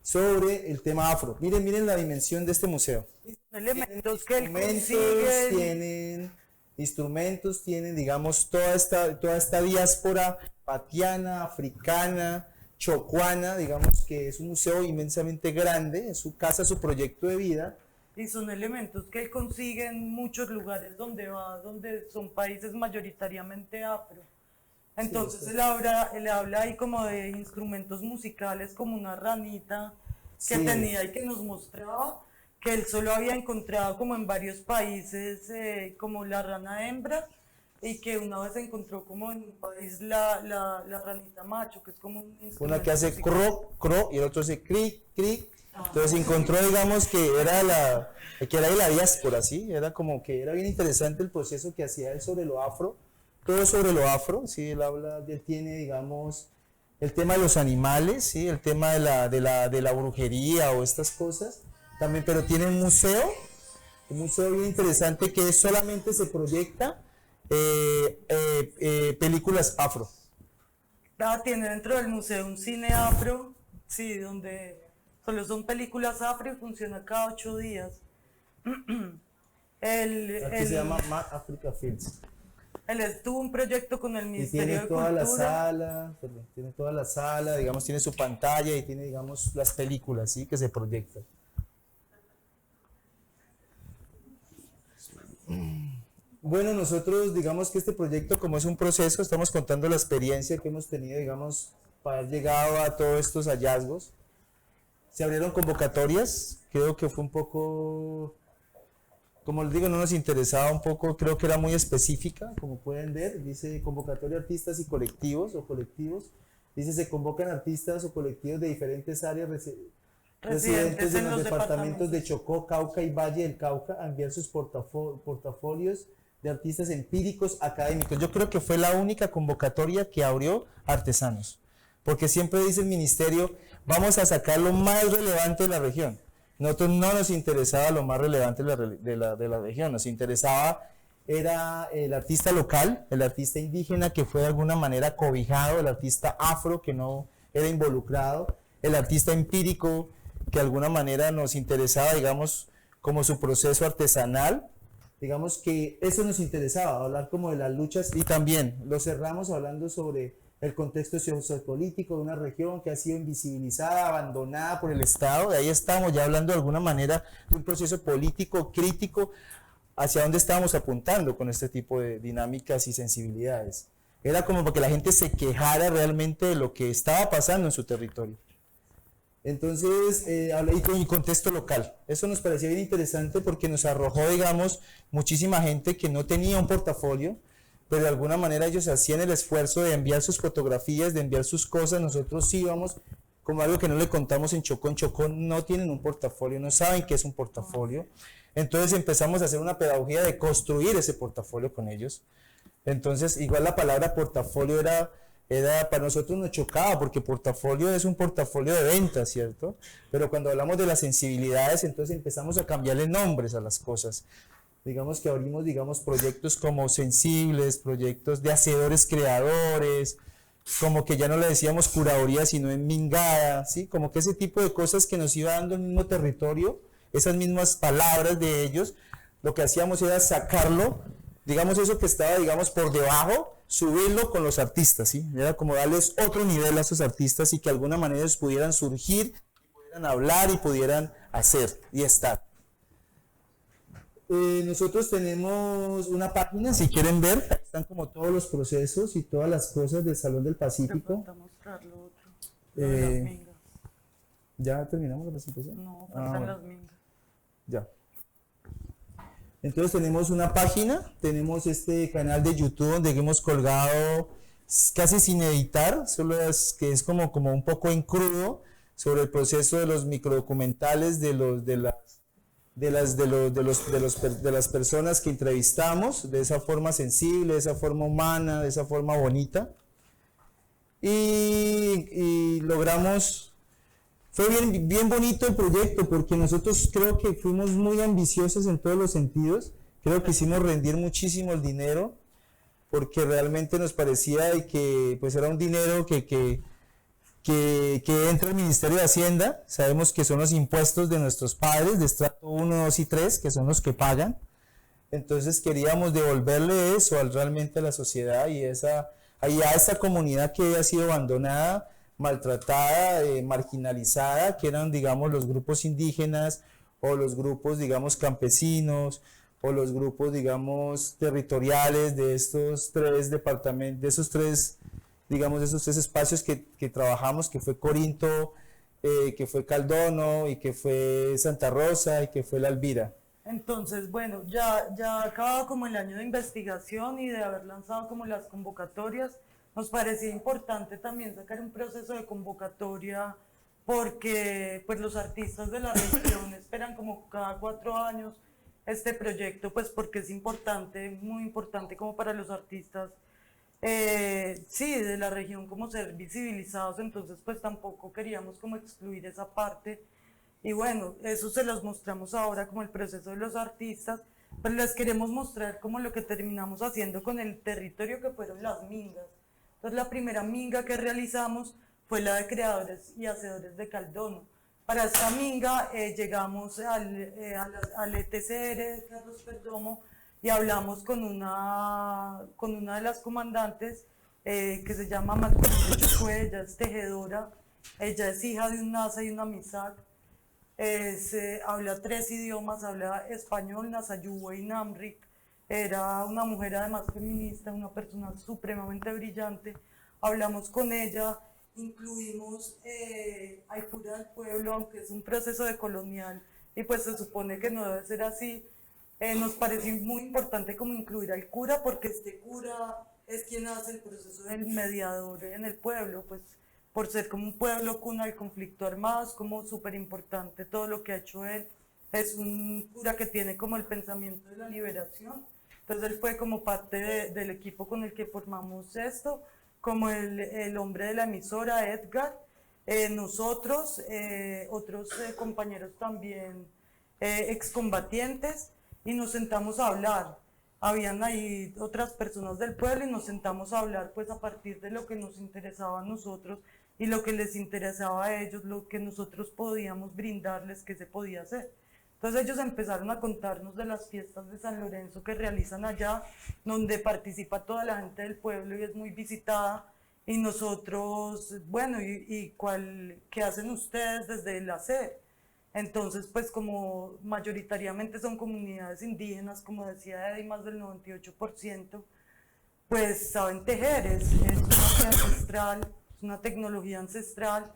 A: sobre el tema afro. Miren la dimensión de este museo.
B: Elementos que él consigue.
A: Tienen instrumentos, tienen, digamos, toda esta diáspora patiana, africana, chocuana, digamos que es un museo inmensamente grande, es su casa, su proyecto de vida.
B: Y son elementos que él consigue en muchos lugares donde va, donde son países mayoritariamente afro. Entonces él habla ahí como de instrumentos musicales, como una ranita que tenía y que nos mostraba que él solo había encontrado como en varios países como la rana hembra, y que una vez encontró como en un país la ranita macho, que es como un
A: Una que hace
B: musical.
A: cro, y el otro hace cric, cric. Entonces encontró, digamos, que era de la diáspora, ¿sí? Era como que era bien interesante el proceso que hacía él sobre lo afro, todo sobre lo afro, ¿sí? Él tiene, digamos, el tema de los animales, ¿sí? El tema de la brujería o estas cosas, también, pero tiene un museo bien interesante que solamente se proyecta películas afro.
B: Tiene dentro del museo un cine afro, sí, donde solo son películas afro y funciona cada 8 días.
A: Aquí se llama Mad Africa Films.
B: Él tuvo un proyecto con el
A: Y
B: Ministerio
A: tiene
B: de
A: toda la
B: Cultura.
A: sala, perdón, tiene toda la sala, digamos, tiene su pantalla y tiene, digamos, las películas, ¿sí? Que se proyectan. Bueno, nosotros, digamos que este proyecto, como es un proceso, estamos contando la experiencia que hemos tenido, digamos, para haber llegado a todos estos hallazgos. Se abrieron convocatorias, creo que fue un poco, como les digo, no nos interesaba un poco, creo que era muy específica, como pueden ver, dice convocatoria de artistas y colectivos o colectivos, dice se convocan artistas o colectivos de diferentes áreas residentes en los departamentos de Chocó, Cauca y Valle del Cauca a enviar sus portafolios de artistas empíricos académicos. Yo creo que fue la única convocatoria que abrió artesanos, porque siempre dice el ministerio, vamos a sacar lo más relevante de la región. Nosotros no nos interesaba lo más relevante de la región, nos interesaba era el artista local, el artista indígena que fue de alguna manera cobijado, el artista afro que no era involucrado, el artista empírico que de alguna manera nos interesaba, digamos, como su proceso artesanal, digamos que eso nos interesaba, hablar como de las luchas y también lo cerramos hablando sobre el contexto sociopolítico de una región que ha sido invisibilizada, abandonada por el Estado. De ahí estamos ya hablando de alguna manera de un proceso político crítico hacia dónde estábamos apuntando con este tipo de dinámicas y sensibilidades. Era como para que la gente se quejara realmente de lo que estaba pasando en su territorio. Entonces, y contexto local. Eso nos parecía bien interesante porque nos arrojó, digamos, muchísima gente que no tenía un portafolio, pero de alguna manera ellos hacían el esfuerzo de enviar sus fotografías, de enviar sus cosas. Nosotros íbamos, como algo que no le contamos en Chocó no tienen un portafolio, no saben qué es un portafolio. Entonces empezamos a hacer una pedagogía de construir ese portafolio con ellos. Entonces, igual la palabra portafolio era para nosotros nos chocaba, porque portafolio es un portafolio de ventas, ¿cierto? Pero cuando hablamos de las sensibilidades, entonces empezamos a cambiarle nombres a las cosas. Digamos que abrimos, digamos, proyectos como sensibles, proyectos de hacedores creadores, como que ya no le decíamos curaduría, sino en mingada, ¿sí? Como que ese tipo de cosas que nos iba dando el mismo territorio, esas mismas palabras de ellos, lo que hacíamos era sacarlo, digamos eso que estaba, digamos, por debajo, subirlo con los artistas, ¿sí? Era como darles otro nivel a esos artistas y que de alguna manera ellos pudieran surgir, pudieran hablar y pudieran hacer y estar. Nosotros tenemos una página, si quieren ver, ahí están como todos los procesos y todas las cosas del Salón del Pacífico.
B: Mostrarlo otro, lo de las mingas.
A: ¿Ya terminamos la presentación?
B: No, faltan las mingas.
A: Ya. Entonces tenemos una página, tenemos este canal de YouTube donde hemos colgado casi sin editar, solo es que es como un poco en crudo sobre el proceso de los microdocumentales de las personas que entrevistamos, de esa forma sensible, de esa forma humana, de esa forma bonita. Y logramos. Fue bien bonito el proyecto porque nosotros creo que fuimos muy ambiciosos en todos los sentidos. Creo que hicimos rendir muchísimo el dinero porque realmente nos parecía que pues era un dinero que entra al Ministerio de Hacienda. Sabemos que son los impuestos de nuestros padres, de estrato 1, 2 y 3, que son los que pagan. Entonces queríamos devolverle eso realmente a la sociedad y a esa comunidad que había sido abandonada, maltratada, marginalizada, que eran, digamos, los grupos indígenas o los grupos, digamos, campesinos o los grupos, digamos, territoriales de estos tres departamentos, de esos tres, digamos, de esos tres espacios que trabajamos, que fue Corinto, que fue Caldono y que fue Santa Rosa y que fue La Elvira.
B: Entonces, bueno, ya acababa como el año de investigación y de haber lanzado como las convocatorias, nos parecía importante también sacar un proceso de convocatoria porque pues los artistas de la región esperan como cada 4 años este proyecto, pues porque es importante, muy importante como para los artistas, sí, de la región como ser visibilizados, entonces pues tampoco queríamos como excluir esa parte. Y bueno, eso se los mostramos ahora como el proceso de los artistas, pero les queremos mostrar como lo que terminamos haciendo con el territorio que fueron las mingas. Entonces la primera minga que realizamos fue la de creadores y hacedores de Caldono. Para esta minga llegamos al ETCR, Carlos Perdomo, y hablamos con una de las comandantes que se llama Matilde Chocue. Ella es tejedora, ella es hija de un NASA y una MISAC. Habla 3 idiomas, habla español, Nasayuwe y Namrik. Era una mujer además feminista, una persona supremamente brillante. Hablamos con ella, incluimos al cura del pueblo, aunque es un proceso decolonial y pues se supone que no debe ser así. Nos pareció muy importante como incluir al cura porque este cura es quien hace el proceso del mediador en el pueblo, pues por ser como un pueblo cuna del conflicto armado, es como súper importante todo lo que ha hecho él. Es un cura que tiene como el pensamiento de la liberación. Entonces él fue como parte del equipo con el que formamos esto, como el hombre de la emisora, Edgar, nosotros, otros compañeros también excombatientes, y nos sentamos a hablar. Habían ahí otras personas del pueblo y nos sentamos a hablar pues a partir de lo que nos interesaba a nosotros y lo que les interesaba a ellos, lo que nosotros podíamos brindarles, que se podía hacer. Entonces ellos empezaron a contarnos de las fiestas de San Lorenzo que realizan allá, donde participa toda la gente del pueblo y es muy visitada. Y nosotros, bueno, ¿qué hacen ustedes desde el hacer? Entonces, pues como mayoritariamente son comunidades indígenas, como decía Eddie, más del 98%, pues saben tejer, es una ancestral, es una tecnología ancestral,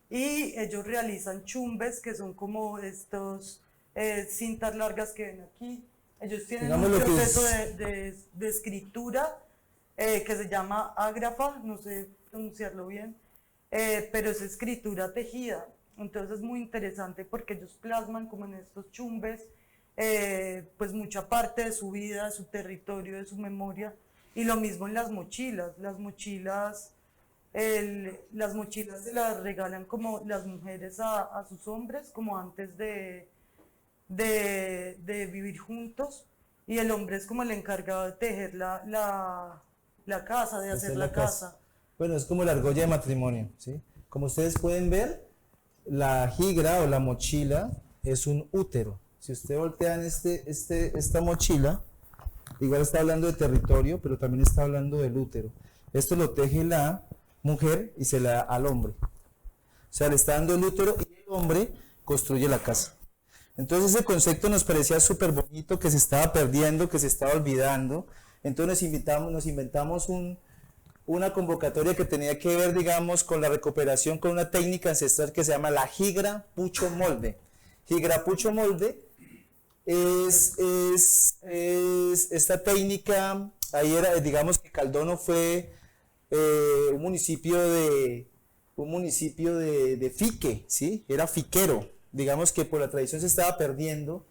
B: y ellos realizan chumbes, que son como estos cintas largas que ven aquí. Ellos tienen un proceso de escritura que se llama ágrafa, no sé pronunciarlo bien, pero es escritura tejida. Entonces es muy interesante porque ellos plasman como en estos chumbes pues mucha parte de su vida, de su territorio, de su memoria, y lo mismo en las mochilas. Las mochilas se las regalan como las mujeres a sus hombres, como antes de vivir juntos, y el hombre es como el encargado de tejer la casa, de hacer la casa.
A: Bueno, es como la argolla de matrimonio, ¿sí? Como ustedes pueden ver, la jigra o la mochila es un útero. Si ustedes voltean esta mochila, igual está hablando de territorio, pero también está hablando del útero. Esto lo teje la mujer y se la da al hombre. O sea, le está dando el útero y el hombre construye la casa. Entonces ese concepto nos parecía súper bonito, que se estaba perdiendo, que se estaba olvidando. Entonces nos inventamos una convocatoria que tenía que ver, digamos, con la recuperación, con una técnica ancestral que se llama la jigra pucho molde. Jigra pucho molde es esta técnica. Ahí era, digamos que Caldono fue un municipio de fique, ¿sí? Era fiquero. Digamos que por la tradición se estaba perdiendo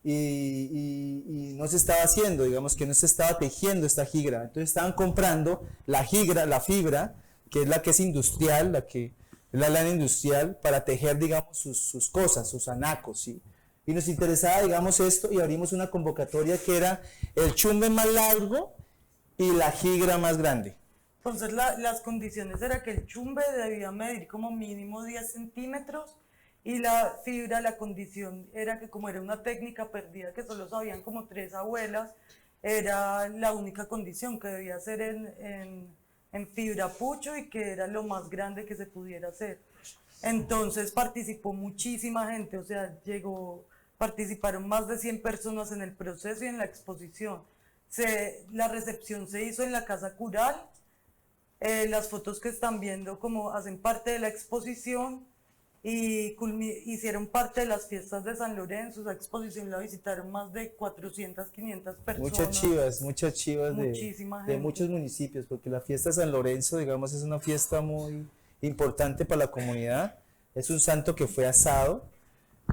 A: y no se estaba haciendo, digamos que no se estaba tejiendo esta jigra. Entonces estaban comprando la jigra, la fibra, que es la que es industrial, la lana industrial, para tejer, digamos, sus cosas, sus anacos, ¿sí? Y nos interesaba, digamos, esto, y abrimos una convocatoria que era el chumbe más largo y la jigra más grande.
B: Entonces las condiciones era que el chumbe debía medir como mínimo 10 centímetros, y la fibra, la condición era que como era una técnica perdida que solo sabían como 3 abuelas, era la única condición, que debía ser en fibra pucho y que era lo más grande que se pudiera hacer. Entonces participó muchísima gente, o sea, participaron más de 100 personas en el proceso y en la exposición. La recepción se hizo en la Casa Cural. Las fotos que están viendo como hacen parte de la exposición. y hicieron parte de las fiestas de San Lorenzo. Esa exposición la visitaron más de 400, 500 personas.
A: Muchas chivas
B: Muchísima
A: de
B: gente.
A: muchos municipios, porque la fiesta de San Lorenzo, digamos, es una fiesta muy importante para la comunidad. Es un santo que fue asado.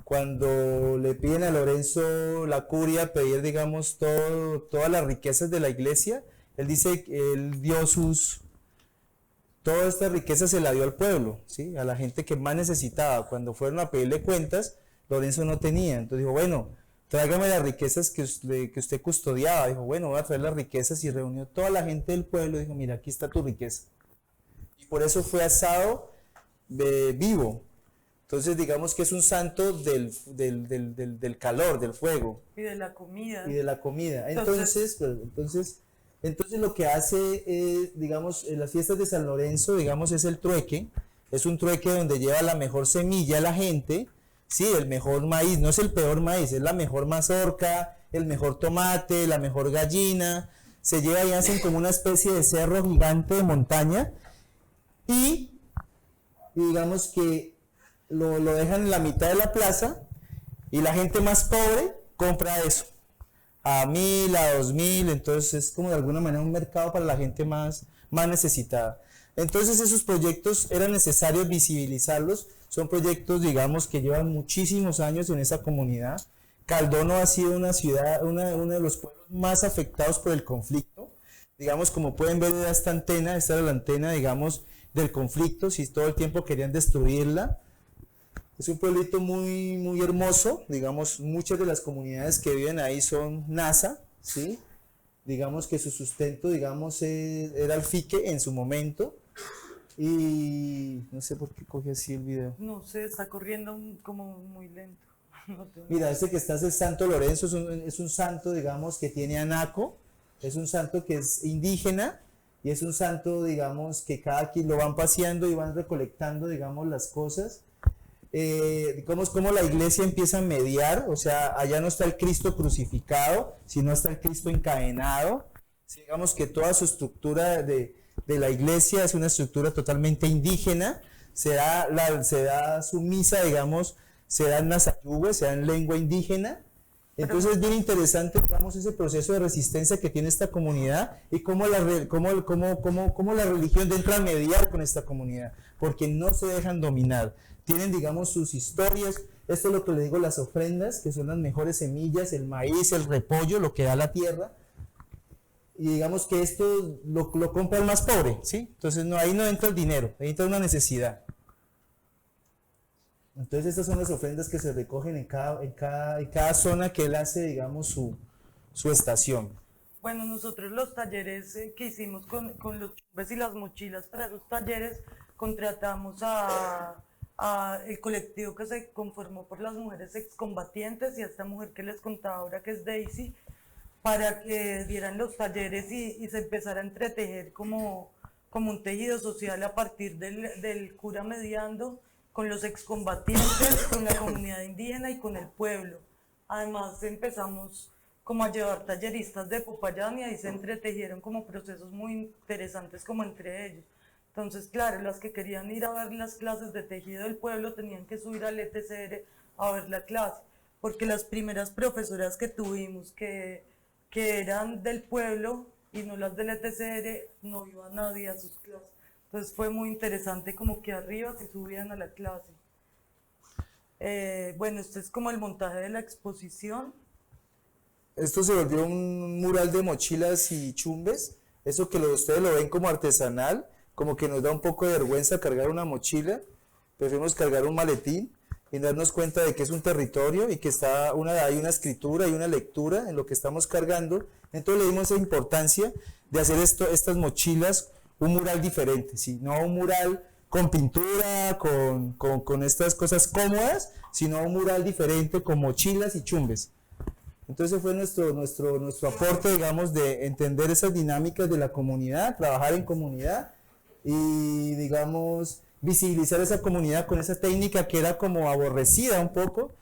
A: Cuando le piden a Lorenzo la curia pedir, digamos, todas las riquezas de la iglesia, él dice que él dio toda esta riqueza se la dio al pueblo, ¿sí? A la gente que más necesitaba. Cuando fueron a pedirle cuentas, Lorenzo no tenía. Entonces dijo, bueno, tráigame las riquezas que usted custodiaba. Dijo, bueno, voy a traer las riquezas, y reunió toda la gente del pueblo y dijo, mira, aquí está tu riqueza. Y por eso fue asado vivo. Entonces digamos que es un santo del calor, del fuego.
B: Y de la comida.
A: Y de la comida. Entonces lo que hace, digamos, en las fiestas de San Lorenzo, digamos, es el trueque. Es un trueque donde lleva la mejor semilla a la gente, sí, el mejor maíz, no es el peor maíz, es la mejor mazorca, el mejor tomate, la mejor gallina. Se lleva y hacen como una especie de cerro gigante de montaña, y digamos que lo dejan en la mitad de la plaza, y la gente más pobre compra eso a 1.000, a 2.000. Entonces es como de alguna manera un mercado para la gente más necesitada. Entonces esos proyectos eran necesarios visibilizarlos. Son proyectos, digamos, que llevan muchísimos años en esa comunidad. Caldono ha sido una ciudad, uno de los pueblos más afectados por el conflicto. Digamos, como pueden ver, esta era la antena, digamos, del conflicto. Si todo el tiempo querían destruirla. Es un pueblito muy, muy hermoso. Digamos, muchas de las comunidades que viven ahí son NASA, ¿sí? Digamos que su sustento, digamos, era el fique en su momento. Y no sé por qué cogí así el video.
B: No sé, está corriendo como muy lento. No
A: Mira, este que está es el Santo Lorenzo, es un santo, digamos, que tiene anaco. Es un santo que es indígena, y es un santo, digamos, que cada quien lo van paseando y van recolectando, digamos, las cosas. Digamos cómo la iglesia empieza a mediar, o sea, allá no está el Cristo crucificado, sino está el Cristo encadenado. Digamos que toda su estructura de la iglesia es una estructura totalmente indígena. Se da su misa, digamos, se da en nazayugüe, se da en lengua indígena. Entonces es bien interesante, digamos, ese proceso de resistencia que tiene esta comunidad, y cómo la religión entra a mediar con esta comunidad, porque no se dejan dominar. Tienen, digamos, sus historias. Esto es lo que les digo, las ofrendas, que son las mejores semillas, el maíz, el repollo, lo que da la tierra. Y digamos que esto lo compra el más pobre, ¿sí? Entonces ahí no entra el dinero, ahí entra una necesidad. Entonces estas son las ofrendas que se recogen en cada zona que él hace, digamos, su estación.
B: Bueno, nosotros los talleres que hicimos con los chumbes y las mochilas, para esos talleres contratamos a el colectivo que se conformó por las mujeres excombatientes, y a esta mujer que les contaba ahora, que es Daisy, para que dieran los talleres y se empezara a entretejer como un tejido social a partir del cura mediando con los excombatientes, con la comunidad indígena y con el pueblo. Además empezamos como a llevar talleristas de Popayán, y ahí se entretejieron como procesos muy interesantes como entre ellos. Entonces, claro, las que querían ir a ver las clases de tejido del pueblo tenían que subir al ETCR a ver la clase, porque las primeras profesoras que tuvimos que eran del pueblo y no las del ETCR, no iba nadie a sus clases. Entonces fue muy interesante como que arriba se subían a la clase. Bueno, este es como el montaje de la exposición.
A: Esto se volvió un mural de mochilas y chumbes. Eso que ustedes lo ven como artesanal, como que nos da un poco de vergüenza cargar una mochila. Preferimos cargar un maletín y darnos cuenta de que es un territorio y que hay una escritura y una lectura en lo que estamos cargando. Entonces le dimos esa importancia de hacer estas mochilas un mural diferente, ¿sí? No un mural con pintura, con estas cosas cómodas, sino un mural diferente con mochilas y chumbes. Entonces fue nuestro aporte, digamos, de entender esas dinámicas de la comunidad, trabajar en comunidad y, digamos, visibilizar esa comunidad con esa técnica que era como aborrecida un poco,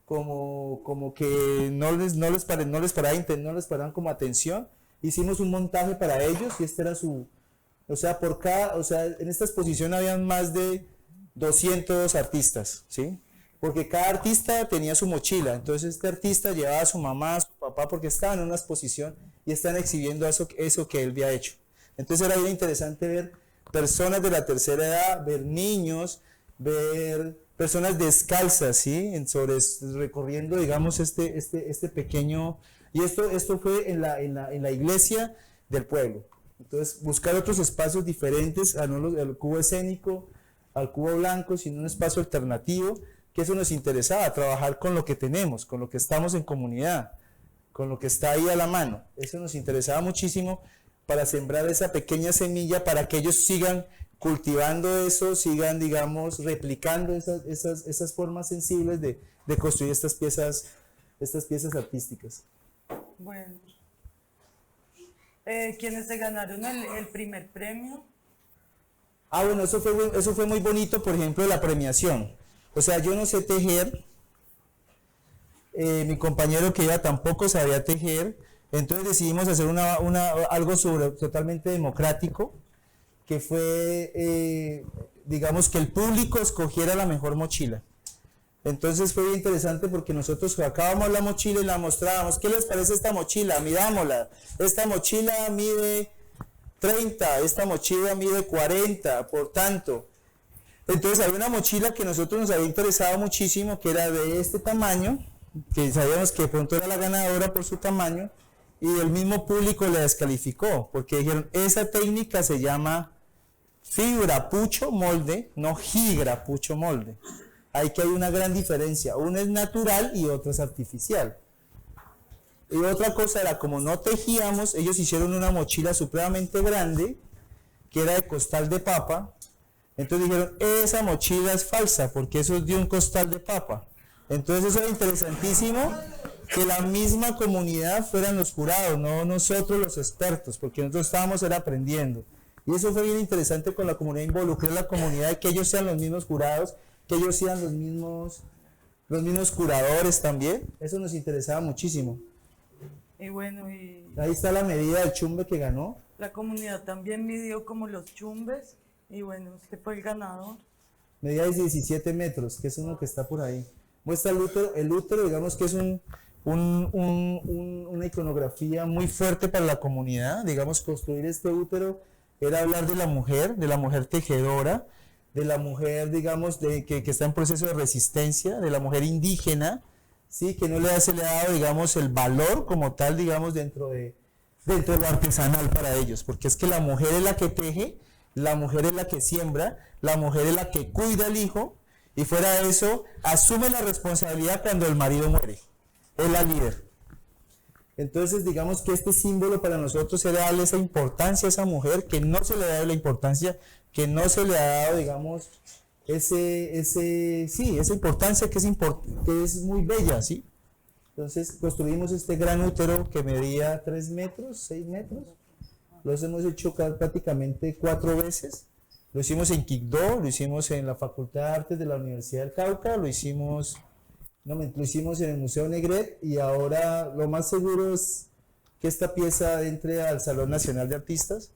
A: como que no les paraban como atención. Hicimos un montaje para ellos y este era en esta exposición habían más de 200 artistas, ¿sí? Porque cada artista tenía su mochila, entonces este artista llevaba a su mamá, a su papá, porque estaban en una exposición y están exhibiendo eso que él había hecho. Entonces era bien interesante ver personas de la tercera edad, ver niños, ver personas descalzas, ¿sí? Recorriendo, digamos, este pequeño... Y esto fue en la iglesia del pueblo. Entonces, buscar otros espacios diferentes, al cubo escénico, al cubo blanco, sino un espacio alternativo, que eso nos interesaba, trabajar con lo que tenemos, con lo que estamos en comunidad, con lo que está ahí a la mano. Eso nos interesaba muchísimo para sembrar esa pequeña semilla, para que ellos sigan cultivando eso, sigan, digamos, replicando esas formas sensibles de construir estas piezas artísticas.
B: Bueno, ¿quiénes se ganaron el primer premio?
A: Ah, bueno, eso fue muy bonito, por ejemplo, la premiación. O sea, yo no sé tejer, mi compañero que ella tampoco sabía tejer, entonces decidimos hacer algo totalmente democrático, que fue, digamos, que el público escogiera la mejor mochila. Entonces fue bien interesante porque nosotros sacábamos la mochila y la mostrábamos. ¿Qué les parece esta mochila? Mirámosla. Esta mochila mide 30, esta mochila mide 40, por tanto. Entonces había una mochila que a nosotros nos había interesado muchísimo, que era de este tamaño, que sabíamos que de pronto era la ganadora por su tamaño, y el mismo público la descalificó, porque dijeron, esa técnica se llama fibra pucho molde, no gigra pucho molde. Ahí que hay una gran diferencia, una es natural y otra es artificial. Y otra cosa era, como no tejíamos, ellos hicieron una mochila supremamente grande, que era de costal de papa. Entonces dijeron, esa mochila es falsa, porque eso es de un costal de papa. Entonces eso era interesantísimo, que la misma comunidad fueran los jurados, no nosotros los expertos, porque nosotros estábamos aprendiendo. Y eso fue bien interesante con la comunidad, involucrar a la comunidad, que ellos sean los mismos jurados, que ellos sean los mismos curadores también. Eso nos interesaba muchísimo.
B: Y bueno,
A: ahí está la medida del chumbe que ganó.
B: La comunidad también midió como los chumbes, y bueno, este fue el ganador.
A: Medida de 17 metros, que es uno que está por ahí. Muestra el útero, digamos que es una iconografía muy fuerte para la comunidad. Digamos, construir este útero era hablar de la mujer tejedora, de la mujer, digamos, que está en proceso de resistencia, de la mujer indígena, ¿sí? Que no se le ha dado, digamos, el valor como tal, digamos, dentro de lo artesanal para ellos, porque es que la mujer es la que teje, la mujer es la que siembra, la mujer es la que cuida al hijo, y fuera de eso, asume la responsabilidad cuando el marido muere, es la líder. Entonces, digamos que este símbolo para nosotros era darle esa importancia a esa mujer, que no se le ha dado la importancia, que no se le ha dado, digamos, esa importancia que es muy bella, ¿sí? Entonces, construimos este gran útero que medía 3 metros, 6 metros. Los hemos hecho prácticamente 4 veces. Lo hicimos en Quibdó, lo hicimos en la Facultad de Artes de la Universidad del Cauca, lo hicimos en el Museo Negret, y ahora lo más seguro es que esta pieza entre al Salón Nacional de Artistas,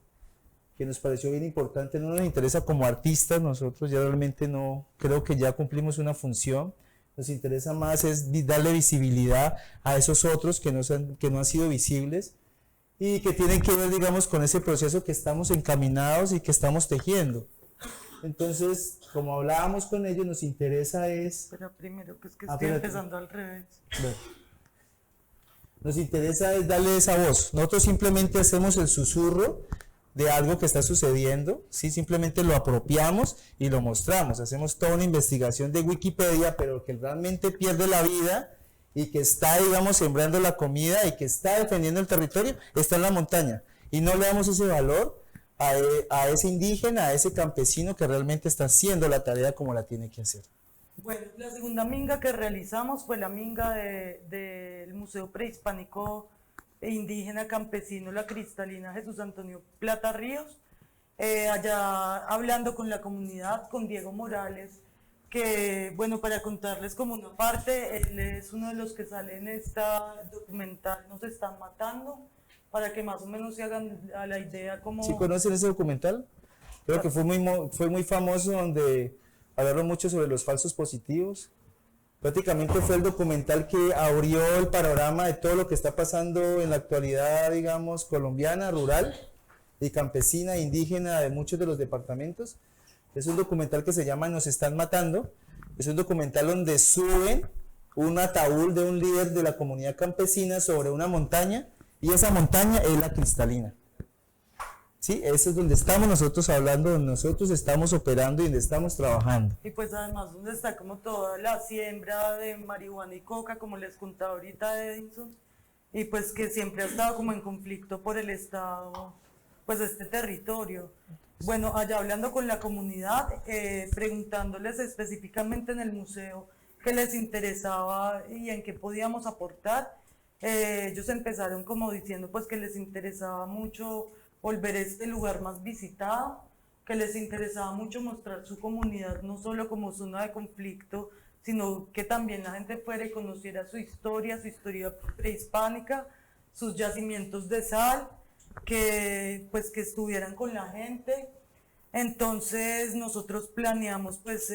A: que nos pareció bien importante. No nos interesa como artistas, nosotros ya realmente no, creo que ya cumplimos una función. Nos interesa más es darle visibilidad a esos otros que no han sido visibles, y que tienen que ver, digamos, con ese proceso que estamos encaminados y que estamos tejiendo. Entonces, como hablábamos con ellos, nos interesa es...
B: Pero primero, que es que estoy empezando al revés.
A: Bueno. Nos interesa es darle esa voz. Nosotros simplemente hacemos el susurro de algo que está sucediendo, ¿sí? Simplemente lo apropiamos y lo mostramos. Hacemos toda una investigación de Wikipedia, pero que realmente pierde la vida y que está, digamos, sembrando la comida y que está defendiendo el territorio, está en la montaña. Y no le damos ese valor a ese indígena, a ese campesino que realmente está haciendo la tarea como la tiene que hacer.
B: Bueno, la segunda minga que realizamos fue la minga del Museo Prehispánico e Indígena Campesino La Cristalina Jesús Antonio Plata Ríos, allá hablando con la comunidad, con Diego Morales, que, bueno, para contarles como una parte, él es uno de los que sale en esta documental Nos Están Matando, para que más o menos se hagan a la idea como...
A: ¿Sí conocen ese documental? Creo que fue muy famoso, donde hablaron mucho sobre los falsos positivos. Prácticamente fue el documental que abrió el panorama de todo lo que está pasando en la actualidad, digamos, colombiana, rural y campesina, indígena de muchos de los departamentos. Es un documental que se llama Nos están matando. Es un documental donde suben un ataúd de un líder de la comunidad campesina sobre una montaña, y esa montaña es la Cristalina. Sí, eso es donde estamos nosotros hablando, donde nosotros estamos operando y donde estamos trabajando.
B: Y pues además donde está como toda la siembra de marihuana y coca, como les contaba ahorita Edinson, y pues que siempre ha estado como en conflicto por el Estado, pues este territorio. Bueno, allá hablando con la comunidad, preguntándoles específicamente en el museo qué les interesaba y en qué podíamos aportar, ellos empezaron como diciendo pues que les interesaba mucho volver a este lugar más visitado, que les interesaba mucho mostrar su comunidad no solo como zona de conflicto, sino que también la gente fuera y conociera su historia prehispánica, sus yacimientos de sal, que pues que estuvieran con la gente. Entonces nosotros planeamos pues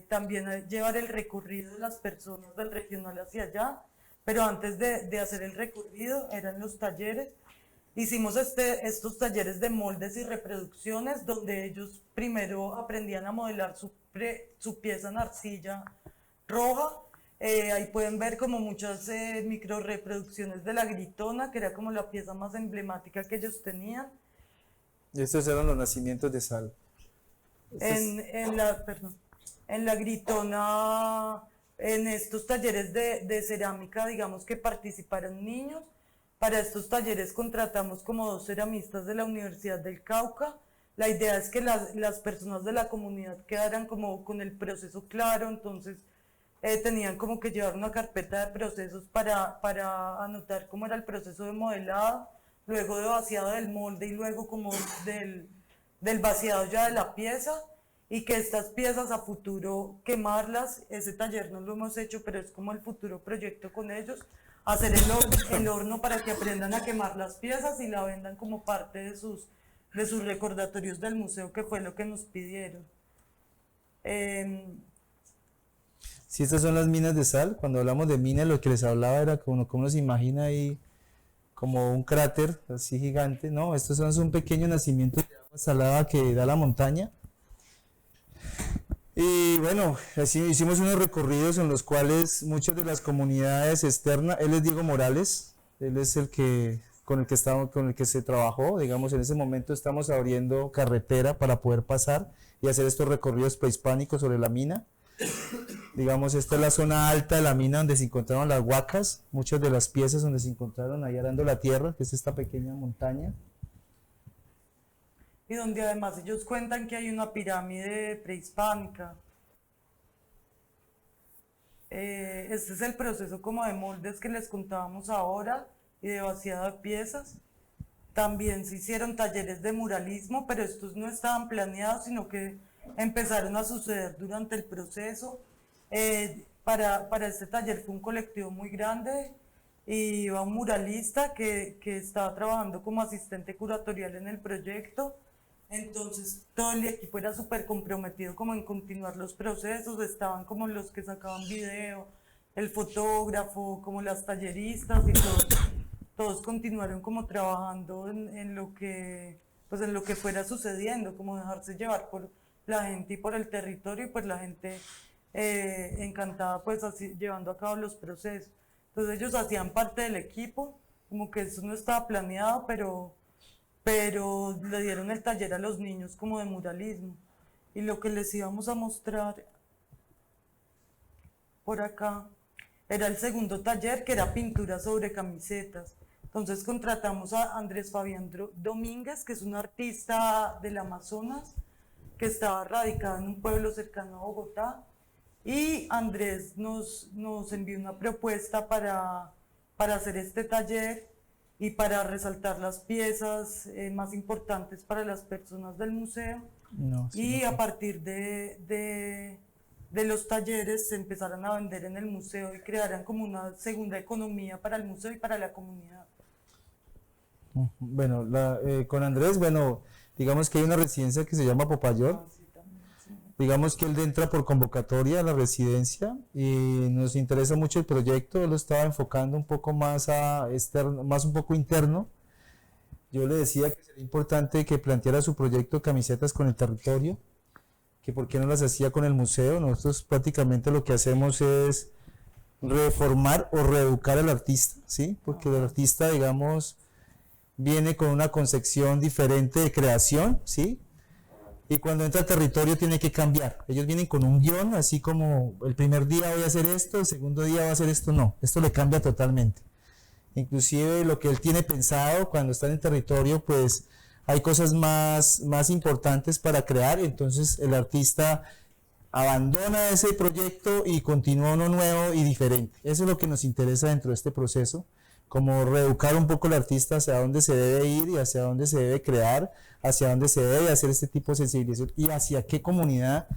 B: también llevar el recorrido de las personas del regional hacia allá, pero antes de hacer el recorrido eran los talleres. Hicimos estos talleres de moldes y reproducciones donde ellos primero aprendían a modelar su pieza en arcilla roja. Ahí pueden ver como muchas micro reproducciones de la gritona, que era como la pieza más emblemática que ellos tenían.
A: Y estos eran los nacimientos de sal.
B: En la gritona, en estos talleres de cerámica, digamos que participaron niños. Para estos talleres contratamos como 2 ceramistas de la Universidad del Cauca. La idea es que las personas de la comunidad quedaran como con el proceso claro, entonces tenían como que llevar una carpeta de procesos para anotar cómo era el proceso de modelado, luego de vaciado del molde y luego como del vaciado ya de la pieza, y que estas piezas a futuro quemarlas. Ese taller no lo hemos hecho, pero es como el futuro proyecto con ellos, hacer el horno para que aprendan a quemar las piezas y la vendan como parte de sus recordatorios del museo, que fue lo que nos pidieron.
A: Sí, estas son las minas de sal. Cuando hablamos de minas, lo que les hablaba era como uno se imagina ahí como un cráter así gigante. No, estos son un pequeño nacimiento de agua salada que da la montaña. Y bueno, así hicimos unos recorridos en los cuales muchas de las comunidades externas, él es Diego Morales, él es con el que se trabajó, digamos, en ese momento estamos abriendo carretera para poder pasar y hacer estos recorridos prehispánicos sobre la mina. Digamos, esta es la zona alta de la mina donde se encontraron las huacas, muchas de las piezas donde se encontraron ahí arando la tierra, que es esta pequeña montaña.
B: Y donde además ellos cuentan que hay una pirámide prehispánica. Este es el proceso como de moldes que les contábamos ahora y de vaciado de piezas. También se hicieron talleres de muralismo, pero estos no estaban planeados, sino que empezaron a suceder durante el proceso. Para este taller fue un colectivo muy grande y iba un muralista que estaba trabajando como asistente curatorial en el proyecto. Entonces todo el equipo era súper comprometido como en continuar los procesos, estaban como los que sacaban video, el fotógrafo, como las talleristas, y todos continuaron como trabajando en lo que fuera sucediendo, como dejarse llevar por la gente y por el territorio, y pues la gente encantada pues así, llevando a cabo los procesos. Entonces ellos hacían parte del equipo, como que eso no estaba planeado, pero le dieron el taller a los niños como de muralismo. Y lo que les íbamos a mostrar por acá era el segundo taller, que era pintura sobre camisetas. Entonces contratamos a Andrés Fabián Domínguez, que es un artista del Amazonas, que estaba radicado en un pueblo cercano a Bogotá, y Andrés nos envió una propuesta para hacer este taller y para resaltar las piezas más importantes para las personas del museo. A partir de los talleres se empezaran a vender en el museo y crearan como una segunda economía para el museo y para la comunidad.
A: Bueno, con Andrés, bueno, digamos que hay una residencia que se llama Popayol. digamos que él entra por convocatoria a la residencia y nos interesa mucho el proyecto. Él lo estaba enfocando un poco más a externo, más un poco interno. Yo le decía que sería importante que planteara su proyecto Camisetas con el Territorio, que por qué no las hacía con el museo. Nosotros prácticamente lo que hacemos es reformar o reeducar al artista, ¿sí? Porque el artista, digamos, viene con una concepción diferente de creación, ¿sí? Y cuando entra al territorio tiene que cambiar. Ellos vienen con un guión, así como el primer día voy a hacer esto, el segundo día voy a hacer esto, no. Esto le cambia totalmente. Inclusive lo que él tiene pensado cuando está en el territorio, pues hay cosas más importantes para crear, entonces el artista abandona ese proyecto y continúa uno nuevo y diferente. Eso es lo que nos interesa dentro de este proceso, como reeducar un poco al artista hacia dónde se debe ir y hacia dónde se debe crear, hacia dónde se debe hacer este tipo de sensibilización y hacia qué comunidad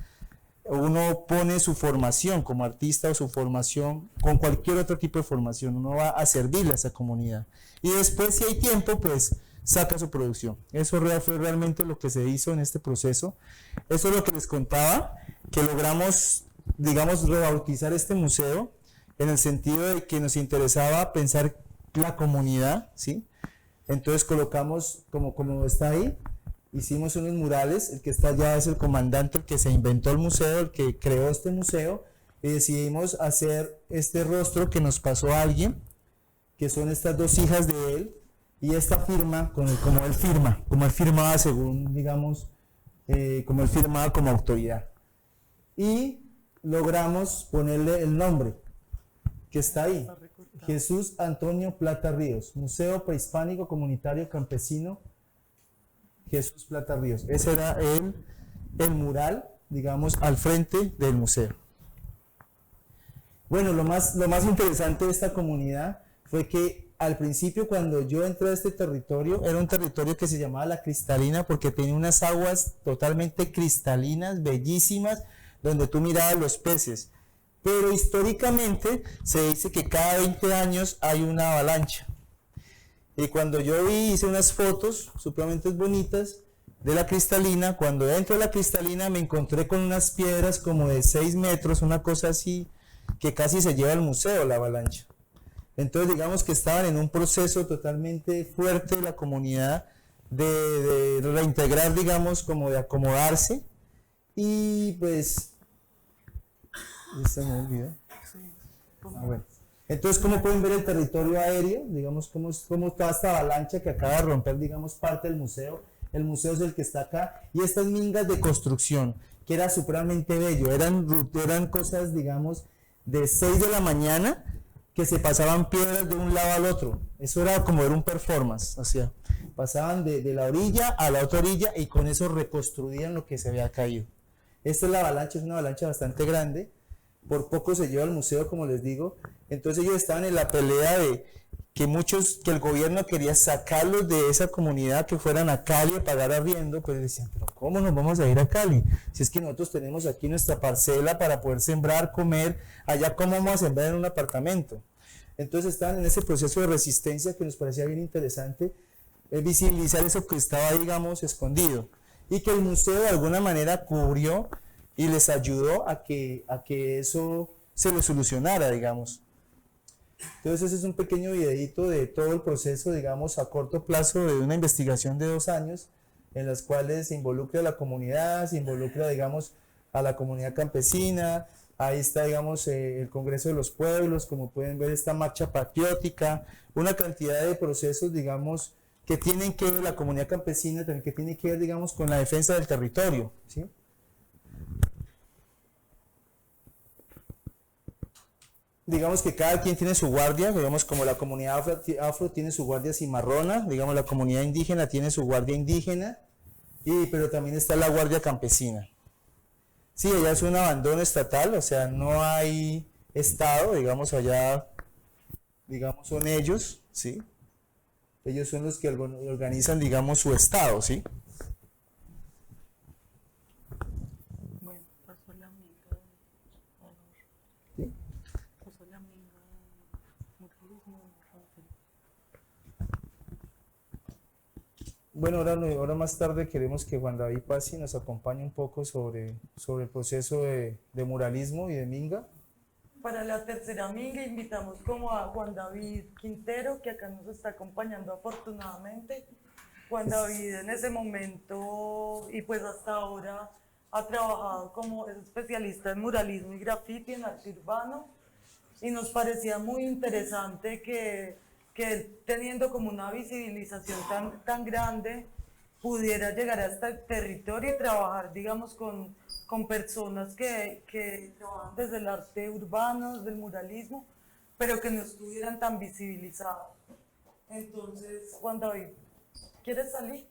A: uno pone su formación como artista o su formación con cualquier otro tipo de formación. Uno va a servirle a esa comunidad. Y después, si hay tiempo, pues saca su producción. Eso fue realmente lo que se hizo en este proceso. Eso es lo que les contaba, que logramos, digamos, rebautizar este museo en el sentido de que nos interesaba pensar la comunidad, ¿sí? Entonces colocamos, como está ahí, hicimos unos murales. El que está allá es el comandante, el que se inventó el museo, el que creó este museo, y decidimos hacer este rostro que nos pasó a alguien, que son estas dos hijas de él, y esta firma, como él firmaba según, digamos, como él firmaba como autoridad. Y logramos ponerle el nombre que está ahí, Jesús Antonio Plata Ríos, Museo Prehispánico Comunitario Campesino Jesús Plata Ríos. Ese era el mural, digamos, al frente del museo. Bueno, lo más interesante de esta comunidad fue que al principio, cuando yo entré a este territorio, era un territorio que se llamaba La Cristalina porque tenía unas aguas totalmente cristalinas, bellísimas, donde tú mirabas los peces. Pero históricamente se dice que cada 20 años hay una avalancha. Y cuando yo hice unas fotos supremamente bonitas de La Cristalina, cuando entro a La Cristalina me encontré con unas piedras como de 6 metros, una cosa así, que casi se lleva al museo la avalancha. Entonces digamos que estaban en un proceso totalmente fuerte de la comunidad de reintegrar, digamos, como de acomodarse. Y pues, se me olvidó. Bueno. Entonces, ¿cómo pueden ver el territorio aéreo? Digamos, cómo toda esta avalancha que acaba de romper, digamos, parte del museo. El museo es el que está acá. Y estas mingas de construcción, que era supremamente bello. Eran cosas, digamos, de 6 de la mañana que se pasaban piedras de un lado al otro. Eso era como ver un performance. O sea, pasaban de la orilla a la otra orilla y con eso reconstruían lo que se había caído. Esta es la avalancha, es una avalancha bastante grande. Por poco se lleva al museo, como les digo. Entonces ellos estaban en la pelea de que el gobierno quería sacarlos de esa comunidad, que fueran a Cali a pagar arriendo. Pues decían, pero ¿cómo nos vamos a ir a Cali? Si es que nosotros tenemos aquí nuestra parcela para poder sembrar, comer, allá ¿cómo vamos a sembrar en un apartamento? Entonces estaban en ese proceso de resistencia que nos parecía bien interesante, visibilizar eso que estaba, digamos, escondido. Y que el museo de alguna manera cubrió y les ayudó a que eso se lo solucionara, digamos. Entonces ese es un pequeño videito de todo el proceso, digamos, a corto plazo de una investigación de 2 años, en las cuales se involucra a la comunidad, se involucra, digamos, a la comunidad campesina. Ahí está, digamos, el Congreso de los Pueblos, como pueden ver, esta marcha patriótica, una cantidad de procesos, digamos, que tienen que ver la comunidad campesina, también que tienen que ver, digamos, con la defensa del territorio, ¿sí? Digamos que cada quien tiene su guardia, digamos como la comunidad afro tiene su guardia cimarrona, digamos la comunidad indígena tiene su guardia indígena, pero también está la guardia campesina. Sí, allá es un abandono estatal, o sea, no hay estado, digamos allá, digamos son ellos, ¿sí? Ellos son los que organizan, digamos, su estado, ¿sí?
B: Bueno, pasó la amiga.
A: ¿Sí?
B: Pasó la amiga. Muralismo,
A: Bueno, ahora más tarde queremos que Juan David Pazzi nos acompañe un poco sobre el proceso de muralismo y de Minga.
B: Para la tercera minga invitamos como a Juan David Quintero, que acá nos está acompañando afortunadamente. Juan David en ese momento y pues hasta ahora ha trabajado como es especialista en muralismo y graffiti en arte urbano y nos parecía muy interesante que él, teniendo como una visibilización tan grande, pudiera llegar a este territorio y trabajar, digamos, con personas que trabajan desde el arte urbano, desde el muralismo, pero que no estuvieran tan visibilizados. Entonces, Juan David, ¿quieres salir?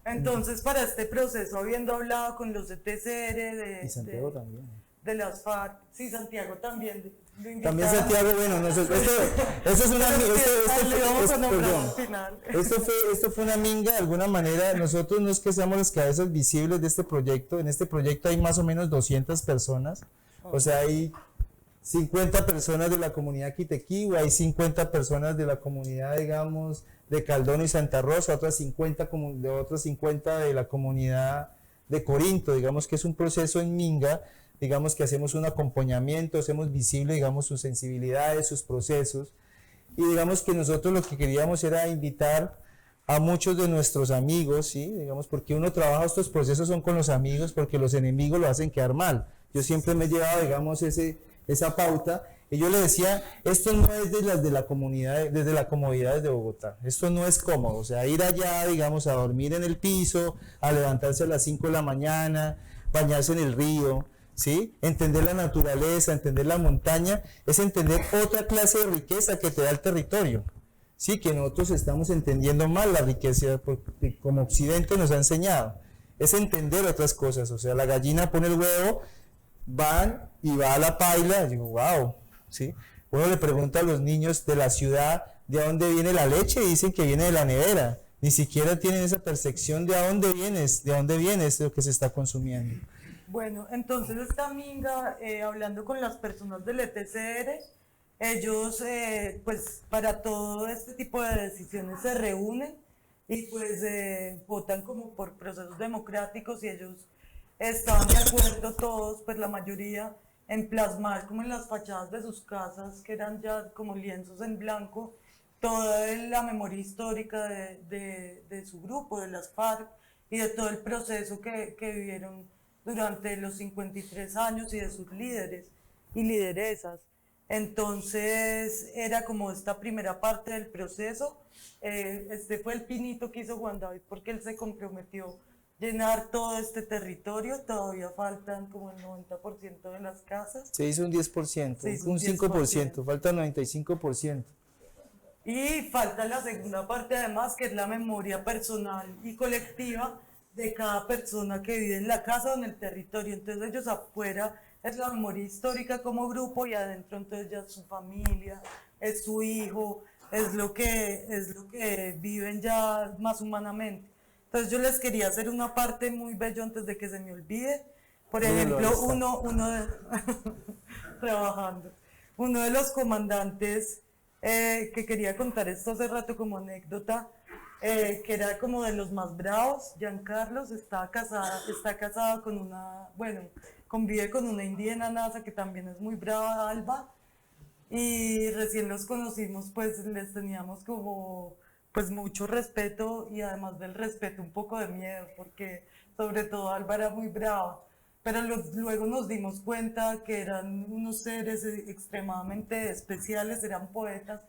B: Entonces, para este proceso, habiendo hablado con los ETCR
A: Y Santiago también.
B: de las FARC, sí, Santiago también.
A: También Santiago, bueno, eso es una esto fue una minga de alguna manera. Nosotros no es que seamos las cabezas visibles de este proyecto. En este proyecto hay más o menos 200 personas. O sea, hay 50 personas de la comunidad Quitequí, hay 50 personas de la comunidad, digamos, de Caldón y Santa Rosa, otras 50 de la comunidad de Corinto, digamos que es un proceso en minga, digamos que hacemos un acompañamiento, hacemos visible, digamos, sus sensibilidades, sus procesos, y digamos que nosotros lo que queríamos era invitar a muchos de nuestros amigos, ¿sí? Digamos, porque uno trabaja estos procesos son con los amigos, porque los enemigos lo hacen quedar mal. Yo siempre me he llevado, digamos, esa pauta, y yo le decía, esto no es de la comunidad, desde la comodidad de Bogotá, esto no es cómodo, o sea, ir allá, digamos, a dormir en el piso, a levantarse a las 5 de la mañana, bañarse en el río, ¿sí? Entender la naturaleza, entender la montaña, es entender otra clase de riqueza que te da el territorio, ¿sí? Que nosotros estamos entendiendo mal la riqueza, porque como Occidente nos ha enseñado, es entender otras cosas, o sea, la gallina pone el huevo, van y va a la paila, y digo, wow, ¿sí? Uno le pregunta a los niños de la ciudad de dónde viene la leche y dicen que viene de la nevera, ni siquiera tienen esa percepción de dónde viene lo que se está consumiendo.
B: Bueno, entonces esta minga, hablando con las personas del ETCR, ellos pues para todo este tipo de decisiones se reúnen y pues votan como por procesos democráticos y ellos estaban de acuerdo todos, pues la mayoría, en plasmar como en las fachadas de sus casas, que eran ya como lienzos en blanco, toda la memoria histórica de su grupo, de las FARC, y de todo el proceso que vivieron durante los 53 años y de sus líderes y lideresas. Entonces era como esta primera parte del proceso. Este fue el pinito que hizo Juan David porque él se comprometió llenar todo este territorio, todavía faltan como el 90% de las casas.
A: Se hizo un 10%, un 5%, falta 95%.
B: Y falta la segunda parte además, que es la memoria personal y colectiva de cada persona que vive en la casa o en el territorio. Entonces ellos afuera es la memoria histórica como grupo y adentro entonces ya es su familia, es su hijo, es lo que viven ya más humanamente. Entonces yo les quería hacer una parte muy bello antes de que se me olvide. Por ejemplo, trabajando, uno de los comandantes que quería contar esto hace rato como anécdota, que era como de los más bravos, Giancarlos, está casada con convive con una indígena Nasa que también es muy brava, Alba, y recién los conocimos, pues les teníamos como pues mucho respeto y además del respeto un poco de miedo, porque sobre todo Alba era muy brava, pero luego nos dimos cuenta que eran unos seres extremadamente especiales, eran poetas.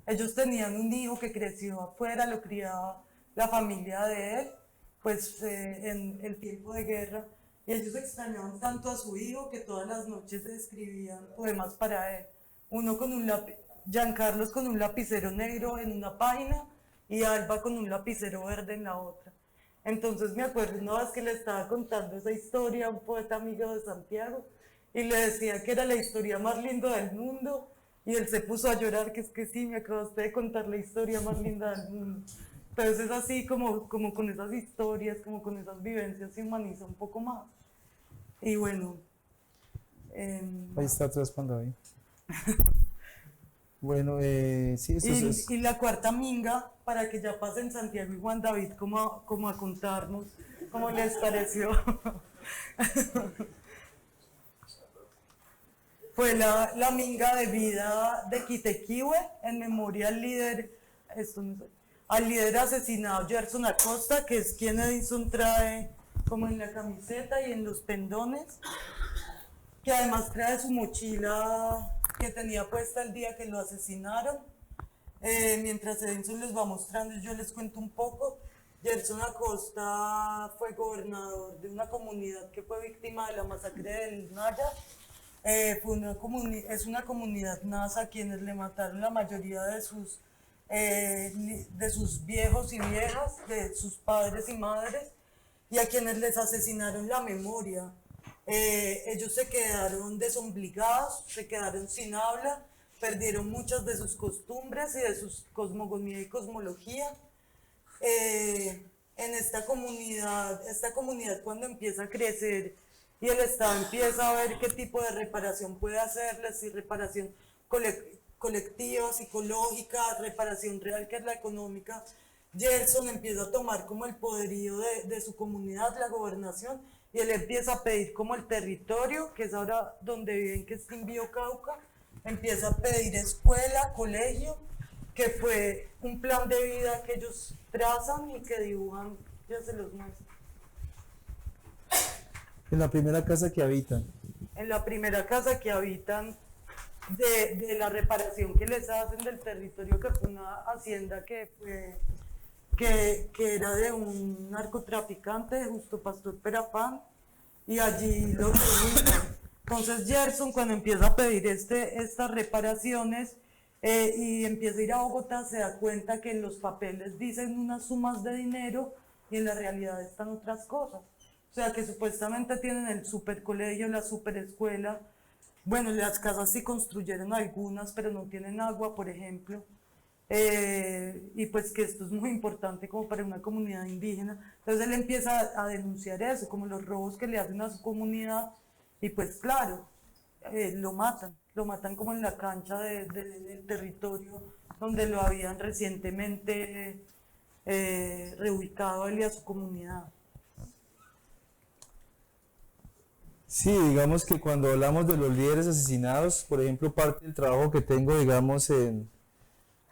B: Ellos tenían un hijo que creció afuera, lo criaba la familia de él, pues en el tiempo de guerra, y ellos extrañaban tanto a su hijo que todas las noches escribían poemas para él. Uno con un Giancarlos con un lapicero negro en una página y Alba con un lapicero verde en la otra. Entonces me acuerdo una vez que le estaba contando esa historia a un poeta amigo de Santiago y le decía que era la historia más linda del mundo y él se puso a llorar, que es que sí, me acabaste de contar la historia más linda del mundo. Entonces es así como con esas historias, como con esas vivencias se humaniza un poco más. Y bueno.
A: Ahí está atrás cuando ahí. Bueno, sí, eso es.
B: Y la cuarta minga, para que ya pasen Santiago y Juan David como a contarnos cómo les pareció. Fue la minga de vida de Quitequihue en memoria al líder asesinado Gerson Acosta, que es quien Edison trae como en la camiseta y en los pendones, que además trae su mochila que tenía puesta el día que lo asesinaron. Mientras Edison les va mostrando, yo les cuento un poco. Gerson Acosta fue gobernador de una comunidad que fue víctima de la masacre del Naya. Es una comunidad nasa a quienes le mataron la mayoría de sus viejos y viejas, de sus padres y madres, y a quienes les asesinaron la memoria. Ellos se quedaron desobligados, se quedaron sin habla, perdieron muchas de sus costumbres y de su cosmogonía y cosmología. En esta comunidad cuando empieza a crecer y el Estado empieza a ver qué tipo de reparación puede hacerles, si reparación colectiva, psicológica, reparación real, que es la económica, Gerson empieza a tomar como el poderío de su comunidad, la gobernación, y él empieza a pedir como el territorio, que es ahora donde viven, que es Quindío, Cauca, empieza a pedir escuela, colegio, que fue un plan de vida que ellos trazan y que dibujan, ya se los muestro.
A: En la primera casa que habitan.
B: En la primera casa que habitan, de la reparación que les hacen del territorio, que fue una hacienda que era de un narcotraficante, de Justo Pastor Perapán, y allí lo ubican. Entonces Gerson, cuando empieza a pedir estas reparaciones y empieza a ir a Bogotá, se da cuenta que en los papeles dicen unas sumas de dinero y en la realidad están otras cosas. O sea, que supuestamente tienen el supercolegio, la superescuela. Bueno, las casas sí construyeron algunas, pero no tienen agua, por ejemplo. Y pues que esto es muy importante como para una comunidad indígena. Entonces él empieza a denunciar eso, como los robos que le hacen a su comunidad. Y pues claro, lo matan como en la cancha del territorio donde lo habían recientemente reubicado él y a su comunidad.
A: Sí, digamos que cuando hablamos de los líderes asesinados, por ejemplo, parte del trabajo que tengo, digamos,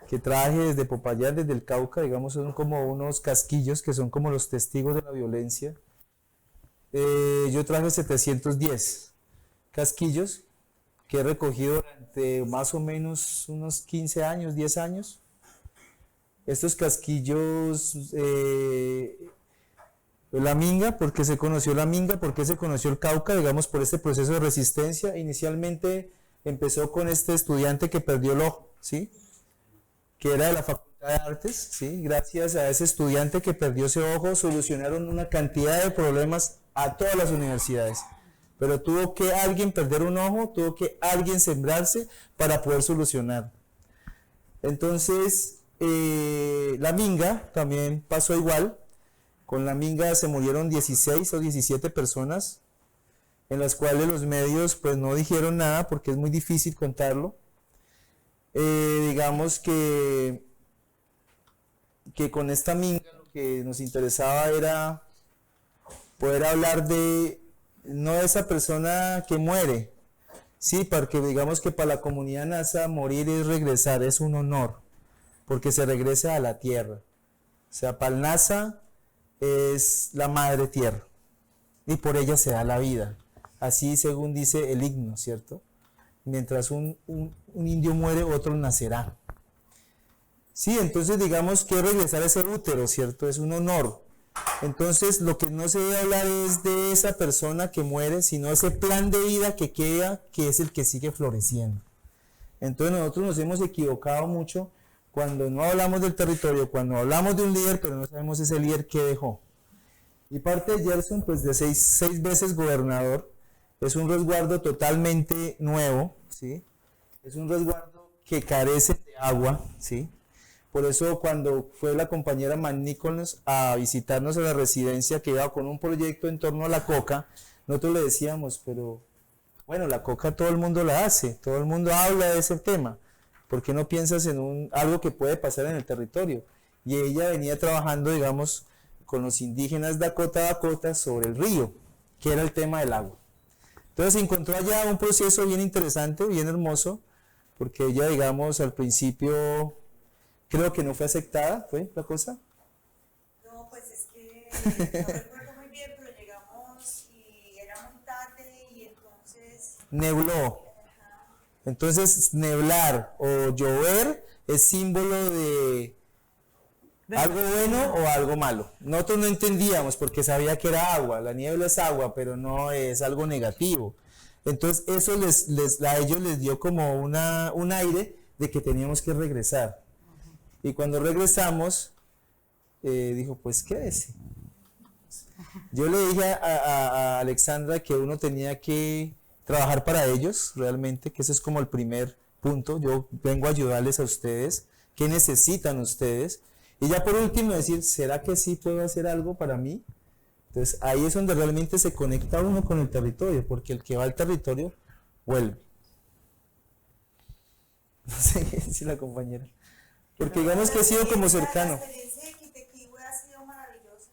A: que traje desde Popayán, desde el Cauca, digamos, son como unos casquillos que son como los testigos de la violencia. Yo traje 710 casquillos que he recogido durante más o menos unos 15 años, 10 años. Estos casquillos... la minga, porque se conoció la minga, porque se conoció el Cauca, digamos, por este proceso de resistencia. Inicialmente empezó con este estudiante que perdió el ojo, ¿sí? Que era de la Facultad de Artes, ¿sí? Gracias a ese estudiante que perdió ese ojo, solucionaron una cantidad de problemas a todas las universidades. Pero tuvo que alguien perder un ojo, tuvo que alguien sembrarse para poder solucionar. Entonces, la minga también pasó igual. Con la minga se murieron 16 o 17 personas, en las cuales los medios pues no dijeron nada porque es muy difícil contarlo. Digamos que con esta minga lo que nos interesaba era poder hablar no de esa persona que muere, sí, porque digamos que para la comunidad nasa morir es regresar, es un honor, porque se regresa a la tierra. O sea, para el nasa es la madre tierra y por ella se da la vida, así según dice el himno, ¿cierto? Mientras un indio muere, otro nacerá. Sí, entonces digamos que regresar a ese útero, ¿cierto? Es un honor. Entonces lo que no se debe hablar es de esa persona que muere, sino ese plan de vida que queda, que es el que sigue floreciendo. Entonces nosotros nos hemos equivocado mucho cuando no hablamos del territorio, cuando hablamos de un líder, pero no sabemos ese líder que dejó. Y parte de Gerson, pues de seis veces gobernador, es un resguardo totalmente nuevo, ¿sí? Es un resguardo que carece de agua, ¿sí? Por eso cuando fue la compañera Man Nichols a visitarnos a la residencia que iba con un proyecto en torno a la coca, nosotros le decíamos, pero bueno, la coca todo el mundo la hace, todo el mundo habla de ese tema. ¿Por qué no piensas en algo que puede pasar en el territorio? Y ella venía trabajando, digamos, con los indígenas Dakota sobre el río, que era el tema del agua. Entonces encontró allá un proceso bien interesante, bien hermoso, porque ella, digamos, al principio creo que no fue aceptada, ¿fue la cosa?
D: No, pues es que no recuerdo muy bien, pero llegamos y era muy tarde y entonces...
A: Nebló. Entonces, neblar o llover es símbolo de algo bueno o algo malo. Nosotros no entendíamos porque sabía que era agua, la niebla es agua, pero no es algo negativo. Entonces eso a ellos les dio como un aire de que teníamos que regresar. Y cuando regresamos, dijo, pues quédese. Yo le dije a Alexandra que uno tenía que trabajar para ellos, realmente, que ese es como el primer punto. Yo vengo a ayudarles a ustedes. ¿Qué necesitan ustedes? Y ya por último decir, ¿será que sí puedo hacer algo para mí? Entonces ahí es donde realmente se conecta uno con el territorio, porque el que va al territorio vuelve. No sé qué dice la compañera. Porque digamos que ha sido como cercano.
D: La experiencia de Quitequihue ha sido maravillosa.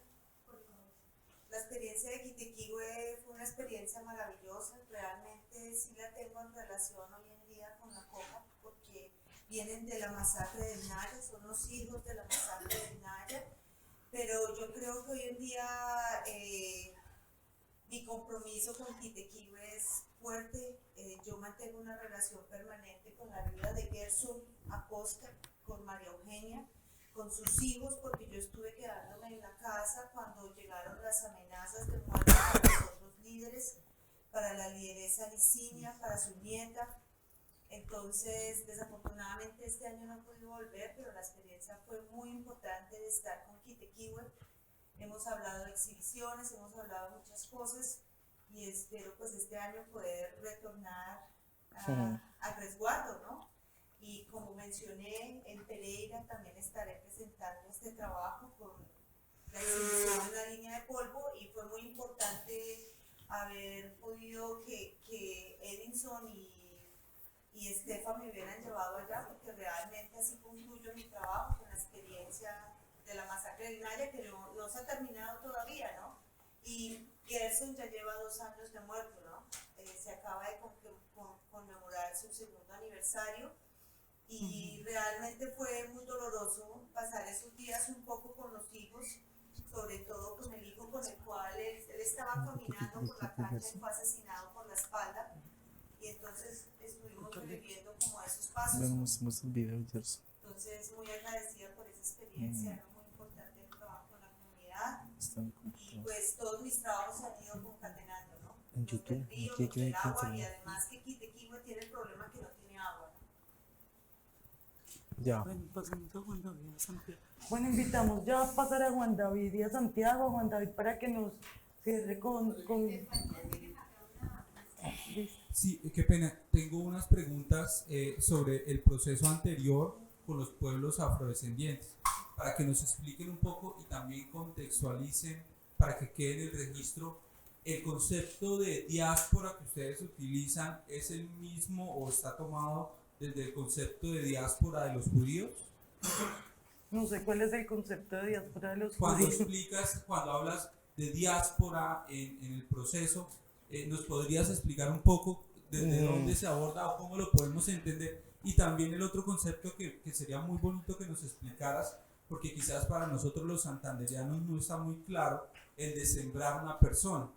D: La experiencia de Quitequihue fue una experiencia maravillosa. Realmente sí la tengo en relación hoy en día con la coca, porque vienen de la masacre del Naya, son los hijos de la masacre del Naya, pero yo creo que hoy en día mi compromiso con Quitequihue es fuerte. Yo mantengo una relación permanente con la vida de Gerson Acosta, con María Eugenia, con sus hijos, porque yo estuve quedándome en la casa cuando llegaron las amenazas de muerte para los otros líderes, para la lideresa Licinia, para su nieta. Entonces, desafortunadamente este año no he podido volver, pero la experiencia fue muy importante de estar con Quitequihue. Hemos hablado de exhibiciones, hemos hablado de muchas cosas y espero pues este año poder retornar al resguardo, ¿no? Y como mencioné, en Pereira también estaré presentando este trabajo con la exhibición La Línea de Polvo, y fue muy importante haber podido que Edinson y Estefan me hubieran llevado allá, porque realmente así concluyo mi trabajo con la experiencia de la masacre del Naya, que no se ha terminado todavía, ¿no? Y Gerson ya lleva 2 años de muerto, ¿no? Se acaba de conmemorar su segundo aniversario y realmente fue muy doloroso pasar esos días un poco con los hijos, sobre todo con el hijo con el cual él estaba caminando por la cancha y fue asesinado por la espalda, y entonces estuvimos viviendo como esos pasos. Entonces muy agradecida por esa experiencia, era muy importante el trabajo con la comunidad, y pues todos mis trabajos se han ido concatenando, ¿no? En YouTube, río, el agua, y además que Quitequihue tiene el problema que no tiene agua, ¿no?
A: Ya.
B: Bueno, invitamos ya a pasar a Juan David y a Santiago. Juan David, para que nos cierre con...
C: Sí, qué pena. Tengo unas preguntas sobre el proceso anterior con los pueblos afrodescendientes, para que nos expliquen un poco y también contextualicen, para que quede en el registro. ¿El concepto de diáspora que ustedes utilizan es el mismo o está tomado desde el concepto de diáspora de los judíos?
B: No sé cuál es el concepto de diáspora de los
C: Cuando
B: judíos.
C: explicas, cuando hablas de diáspora en el proceso, ¿nos podrías explicar un poco desde dónde se aborda o cómo lo podemos entender? Y también el otro concepto que sería muy bonito que nos explicaras, porque quizás para nosotros los santandereanos no está muy claro el de sembrar una persona.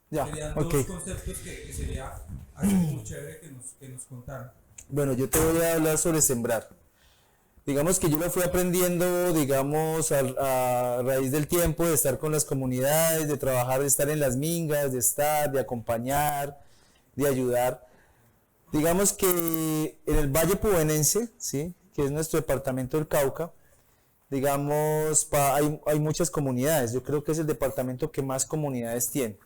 A: Ya,
C: Serían
A: ok.
C: dos conceptos que sería algo muy chévere que nos contaran.
A: Bueno, yo te voy a hablar sobre sembrar. Digamos que yo lo fui aprendiendo, digamos, a raíz del tiempo, de estar con las comunidades, de trabajar, de estar en las mingas, de acompañar, de ayudar. Digamos que en el Valle Pubenense, ¿sí?, que es nuestro departamento del Cauca, digamos, hay muchas comunidades. Yo creo que es el departamento que más comunidades tiene.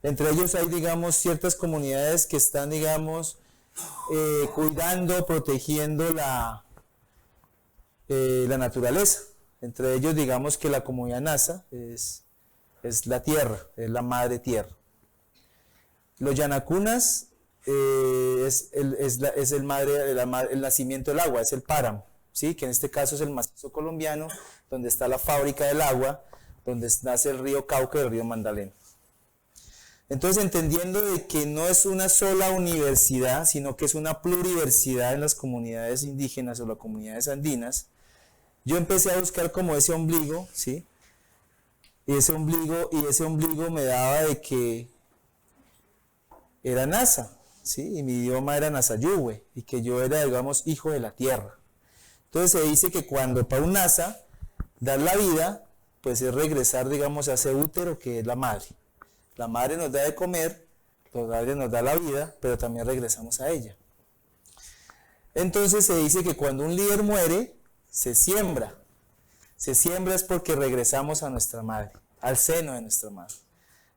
A: Entre ellos hay, digamos, ciertas comunidades que están, digamos, cuidando, protegiendo la naturaleza. Entre ellos, digamos que la comunidad Nasa es la tierra, es la madre tierra. Los Yanacunas es el nacimiento del agua, es el páramo, ¿sí? Que en este caso es el macizo colombiano, donde está la fábrica del agua, donde nace el río Cauca y el río Magdalena. Entonces, entendiendo de que no es una sola universidad, sino que es una pluriversidad en las comunidades indígenas o las comunidades andinas, yo empecé a buscar como ese ombligo, ¿sí? Y ese ombligo me daba de que era Nasa, ¿sí? Y mi idioma era Nasayuhue, y que yo era, digamos, hijo de la tierra. Entonces se dice que cuando para un Nasa, dar la vida, pues es regresar, digamos, a ese útero que es la madre. La madre nos da de comer, la madre nos da la vida, pero también regresamos a ella. Entonces se dice que cuando un líder muere, se siembra. Se siembra es porque regresamos a nuestra madre, al seno de nuestra madre.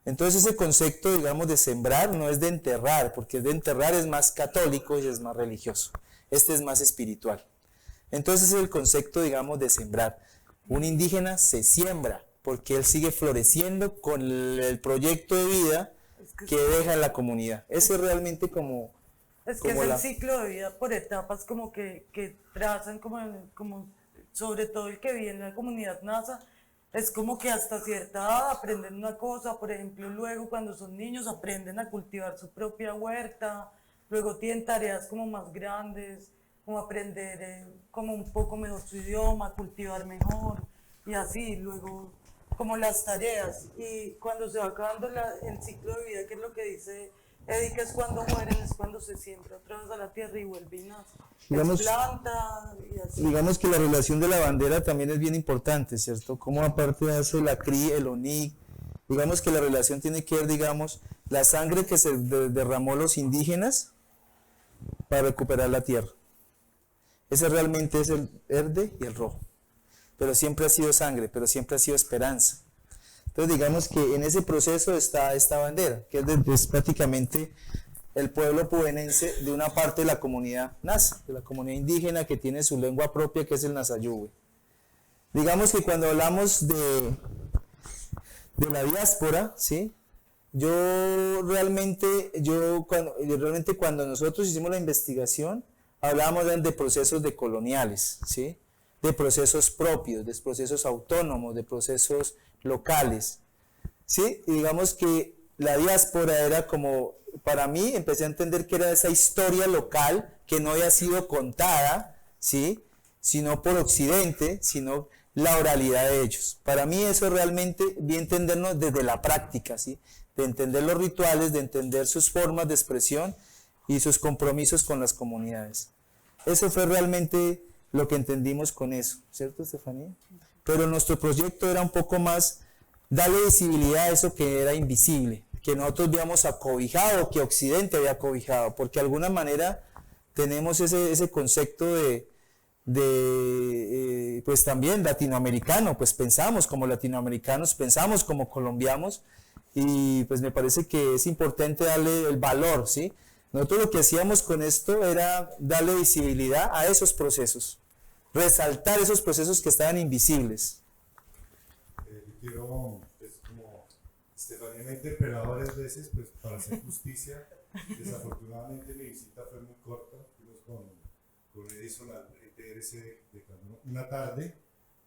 A: Entonces ese concepto, digamos, de sembrar no es de enterrar, porque de enterrar es más católico y es más religioso. Este es más espiritual. Entonces es el concepto, digamos, de sembrar. Un indígena se siembra, porque él sigue floreciendo con el proyecto de vida que deja en la comunidad. Ese es realmente como...
B: Es que es el ciclo de vida por etapas como que trazan como sobre todo el que vive en la comunidad Nasa, es como que hasta cierta edad aprenden una cosa, por ejemplo, luego cuando son niños aprenden a cultivar su propia huerta, luego tienen tareas como más grandes, como aprender como un poco mejor su idioma, cultivar mejor, y así, luego como las tareas, y cuando se va acabando el ciclo de vida, que es lo que dice Eddie, que es cuando mueren, es cuando se siembra otra vez a la tierra y vuelve y nace.
A: Digamos,
B: planta y así.
A: Digamos que la relación de la bandera también es bien importante, ¿cierto? Como aparte de eso, la CRI, el ONIC, digamos que la relación tiene que ver, digamos, la sangre que se derramó los indígenas para recuperar la tierra. Ese realmente es el verde y el rojo. Pero siempre ha sido sangre, pero siempre ha sido esperanza. Entonces digamos que en ese proceso está esta bandera, que es prácticamente el pueblo pubenense de una parte de la comunidad Nasa, de la comunidad indígena que tiene su lengua propia, que es el Nasayuhue. Digamos que cuando hablamos de la diáspora, ¿sí? Realmente cuando nosotros hicimos la investigación, hablábamos de procesos decoloniales, ¿sí? De procesos propios, de procesos autónomos, de procesos locales, ¿sí? Y digamos que la diáspora era como, para mí, empecé a entender que era esa historia local que no había sido contada, ¿sí? Sino por Occidente, sino la oralidad de ellos. Para mí eso realmente, bien entendernos desde la práctica, ¿sí? De entender los rituales, de entender sus formas de expresión y sus compromisos con las comunidades. Eso fue realmente lo que entendimos con eso, ¿cierto, Estefanía? Pero nuestro proyecto era un poco más darle visibilidad a eso que era invisible, que nosotros habíamos acobijado, que Occidente había acobijado, porque de alguna manera tenemos ese concepto pues también latinoamericano, pues pensamos como latinoamericanos, pensamos como colombianos, y pues me parece que es importante darle el valor, ¿sí? Nosotros lo que hacíamos con esto era darle visibilidad a esos procesos, resaltar esos procesos que estaban invisibles.
E: Quiero, pues como Estefanía me ha interpelado varias veces, pues para hacer justicia, desafortunadamente mi visita fue muy corta, fuimos con Edison al ETRC de Candón una tarde.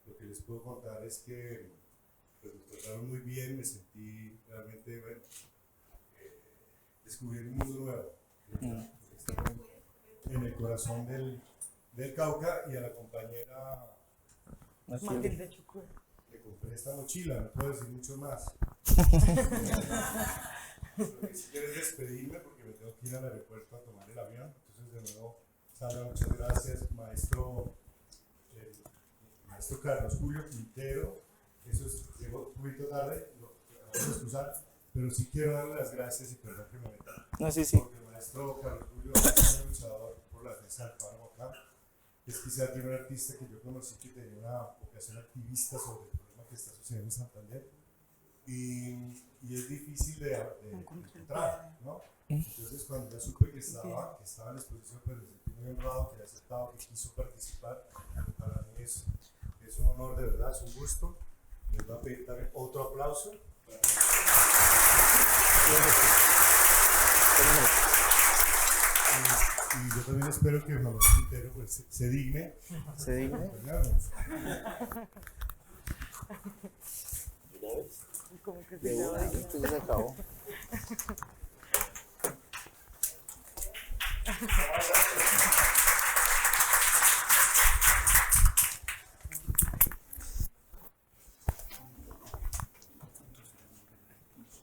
E: Lo que les puedo contar es que pues, nos trataron muy bien, me sentí realmente, bueno, descubrí un mundo nuevo, en el corazón del Cauca, y a la compañera
B: Matilde Chucue.
E: Le compré esta mochila, no puedo decir mucho más. Si quieres despedirme, porque me tengo que ir al aeropuerto a tomar el avión. Entonces, de nuevo, Sandra, muchas gracias. Maestro Carlos Julio Quintero, llego un poquito tarde, lo vamos a excusar, pero sí quiero darle las gracias y perdón que me meta.
A: No, sí.
E: Porque el maestro Carlos Julio es un luchador por la defensa del páramo acá. Es quizá el primer artista que yo conocí que tenía una vocación activista sobre el problema que está sucediendo en Santander, y es difícil de encontrar, ¿no? Entonces cuando ya supe que estaba en la exposición, pues me sentí muy honrado, que haya aceptado, que quiso participar. Para mí es un honor, de verdad, es un gusto. Les voy a pedir también otro aplauso. Y yo también espero que Manuel Quintero pues, se digne.
A: ¿Se digne?
E: acompañarnos.
B: Como que
A: De
B: se
A: una,
B: llama.
A: esto ya se acabó.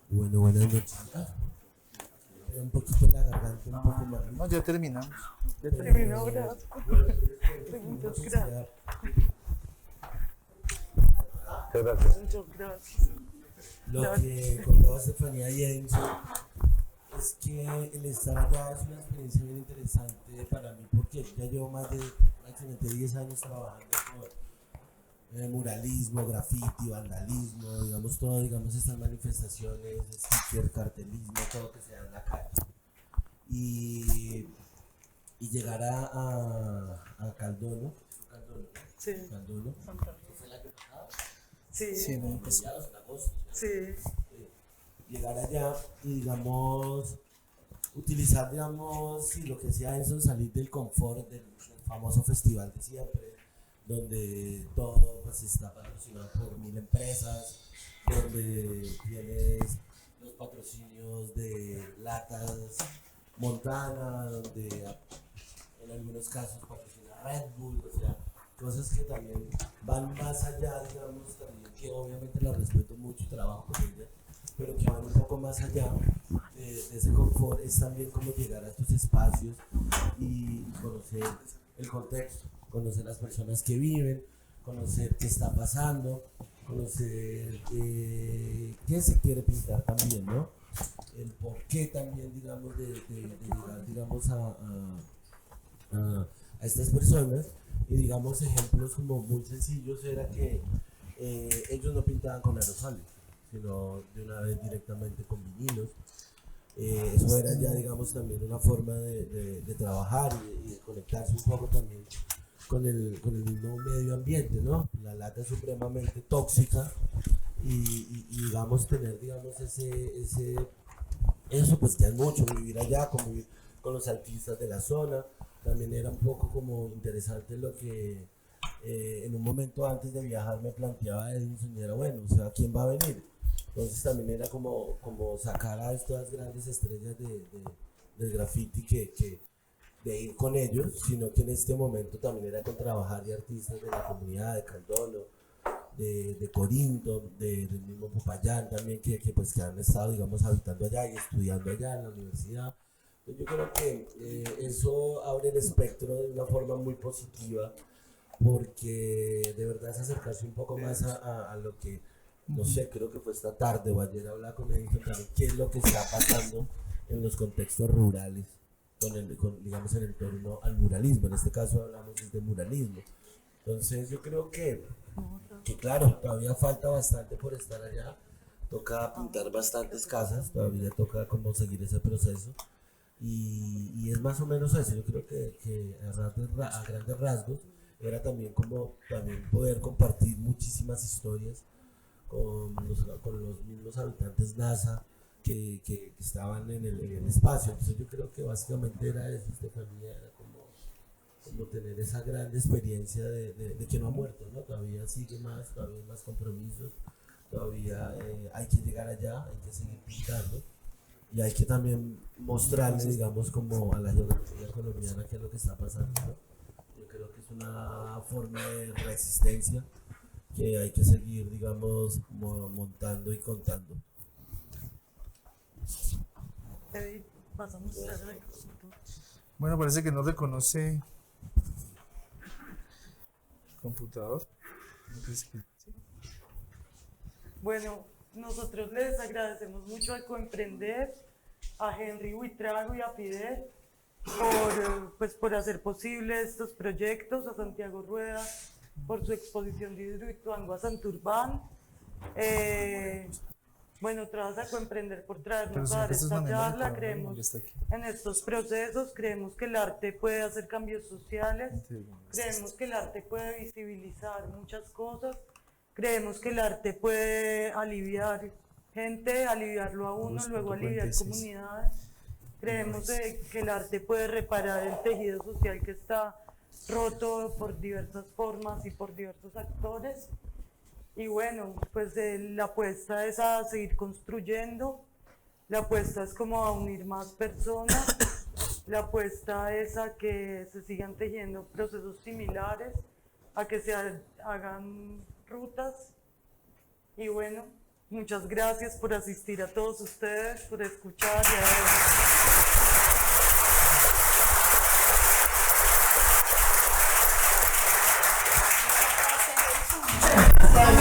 F: Bueno, buenas noches. Un poquito la garganta, un poco más.
A: No, ya terminamos. Ya terminamos.
B: Terminó, gracias. Muchas gracias.
A: Muchas gracias.
B: Muchas gracias.
F: Lo que contaba Estefanía y Enzo es que el estar allá es una experiencia bien interesante para mí porque ya llevo más de prácticamente 10 años trabajando con muralismo, graffiti, vandalismo, digamos todo, digamos estas manifestaciones, sticker, cartelismo, todo que se da en la calle. Y llegar a Caldono,
B: Sí.
F: Caldono, ¿fue el año pasado?
B: Sí.
A: Sí, no, pues,
F: Mediados, en agosto.
B: Sí.
F: Llegar allá y digamos utilizar digamos sí, lo que decía Enzo, salir del confort del famoso festival de siempre donde todo pues está patrocinado por 1000 empresas, donde tienes los patrocinios de latas Montana, donde en algunos casos patrocina Red Bull, o sea, cosas que también van más allá, digamos, también que obviamente las respeto mucho y trabajo con ellas, pero que van un poco más allá de ese confort, es también como llegar a estos espacios y conocer el contexto, conocer las personas que viven, conocer qué está pasando, conocer qué se quiere pintar también, ¿no? El por qué también, digamos, de llegar, digamos, a estas personas y, digamos, ejemplos como muy sencillos era que ellos no pintaban con aerosoles, sino de una vez directamente con vinilos. Eso era ya, digamos, también una forma de trabajar y de conectarse un poco también con el mismo medio ambiente, ¿no? La lata es supremamente tóxica y digamos, tener, digamos, eso pues ya es mucho, vivir allá, convivir con los artistas de la zona, también era un poco como interesante lo que en un momento antes de viajar me planteaba Edinson y era bueno, o sea, ¿quién va a venir? Entonces también era como sacar a estas grandes estrellas del graffiti de ir con ellos, sino que en este momento también era con trabajar de artistas de la comunidad de Caldono, de Corinto, del mismo Popayán también, pues, que han estado, digamos, habitando allá y estudiando allá en la universidad. Entonces yo creo que eso abre el espectro de una forma muy positiva, porque de verdad es acercarse un poco más a lo que, no sé, creo que fue esta tarde o ayer hablaba con él también, qué es lo que está pasando en los contextos rurales, digamos, en torno al muralismo. En este caso hablamos de muralismo. Entonces yo creo que claro, todavía falta bastante por estar allá, toca pintar bastantes casas, todavía toca como seguir ese proceso y es más o menos eso. Yo creo que a grandes rasgos era también como también poder compartir muchísimas historias con los mismos habitantes NASA que estaban en el espacio. Entonces yo creo que básicamente era eso, Estefanía, era como tener esa gran experiencia de que no ha muerto, ¿no? Todavía sigue más, todavía hay más compromisos, todavía hay que llegar allá, hay que seguir pintando y hay que también mostrarle, digamos, como a la geografía colombiana qué es lo que está pasando, ¿no? Yo creo que es una forma de resistencia que hay que seguir, digamos, montando y contando.
B: Pasamos a ver.
A: Bueno, parece que no reconoce el computador.
B: Bueno, nosotros les agradecemos mucho a Ecoemprender, a Henry Buitrago y a Fidel por hacer posible estos proyectos, a Santiago Rueda por su exposición de Hidroituango a Santurbán. Bueno, trabajas a Ecoemprender por traernos a dar esta charla. Creemos en estos procesos, creemos que el arte puede hacer cambios sociales, creemos que el arte puede visibilizar muchas cosas, creemos que el arte puede aliviar gente, aliviarlo a uno, luego aliviar comunidades. Creemos que el arte puede reparar el tejido social que está roto por diversas formas y por diversos actores. Y bueno, pues la apuesta es a seguir construyendo, la apuesta es como a unir más personas, la apuesta es a que se sigan tejiendo procesos similares, a que se hagan rutas. Y bueno, muchas gracias por asistir a todos ustedes, por escuchar y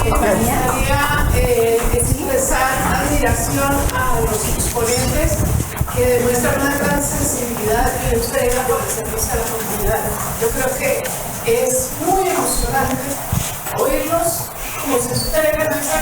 G: Me gustaría expresar admiración a los exponentes que demuestran una gran sensibilidad y entrega por el servicio a la comunidad. Yo creo que es muy emocionante oírlos como se entregan a esa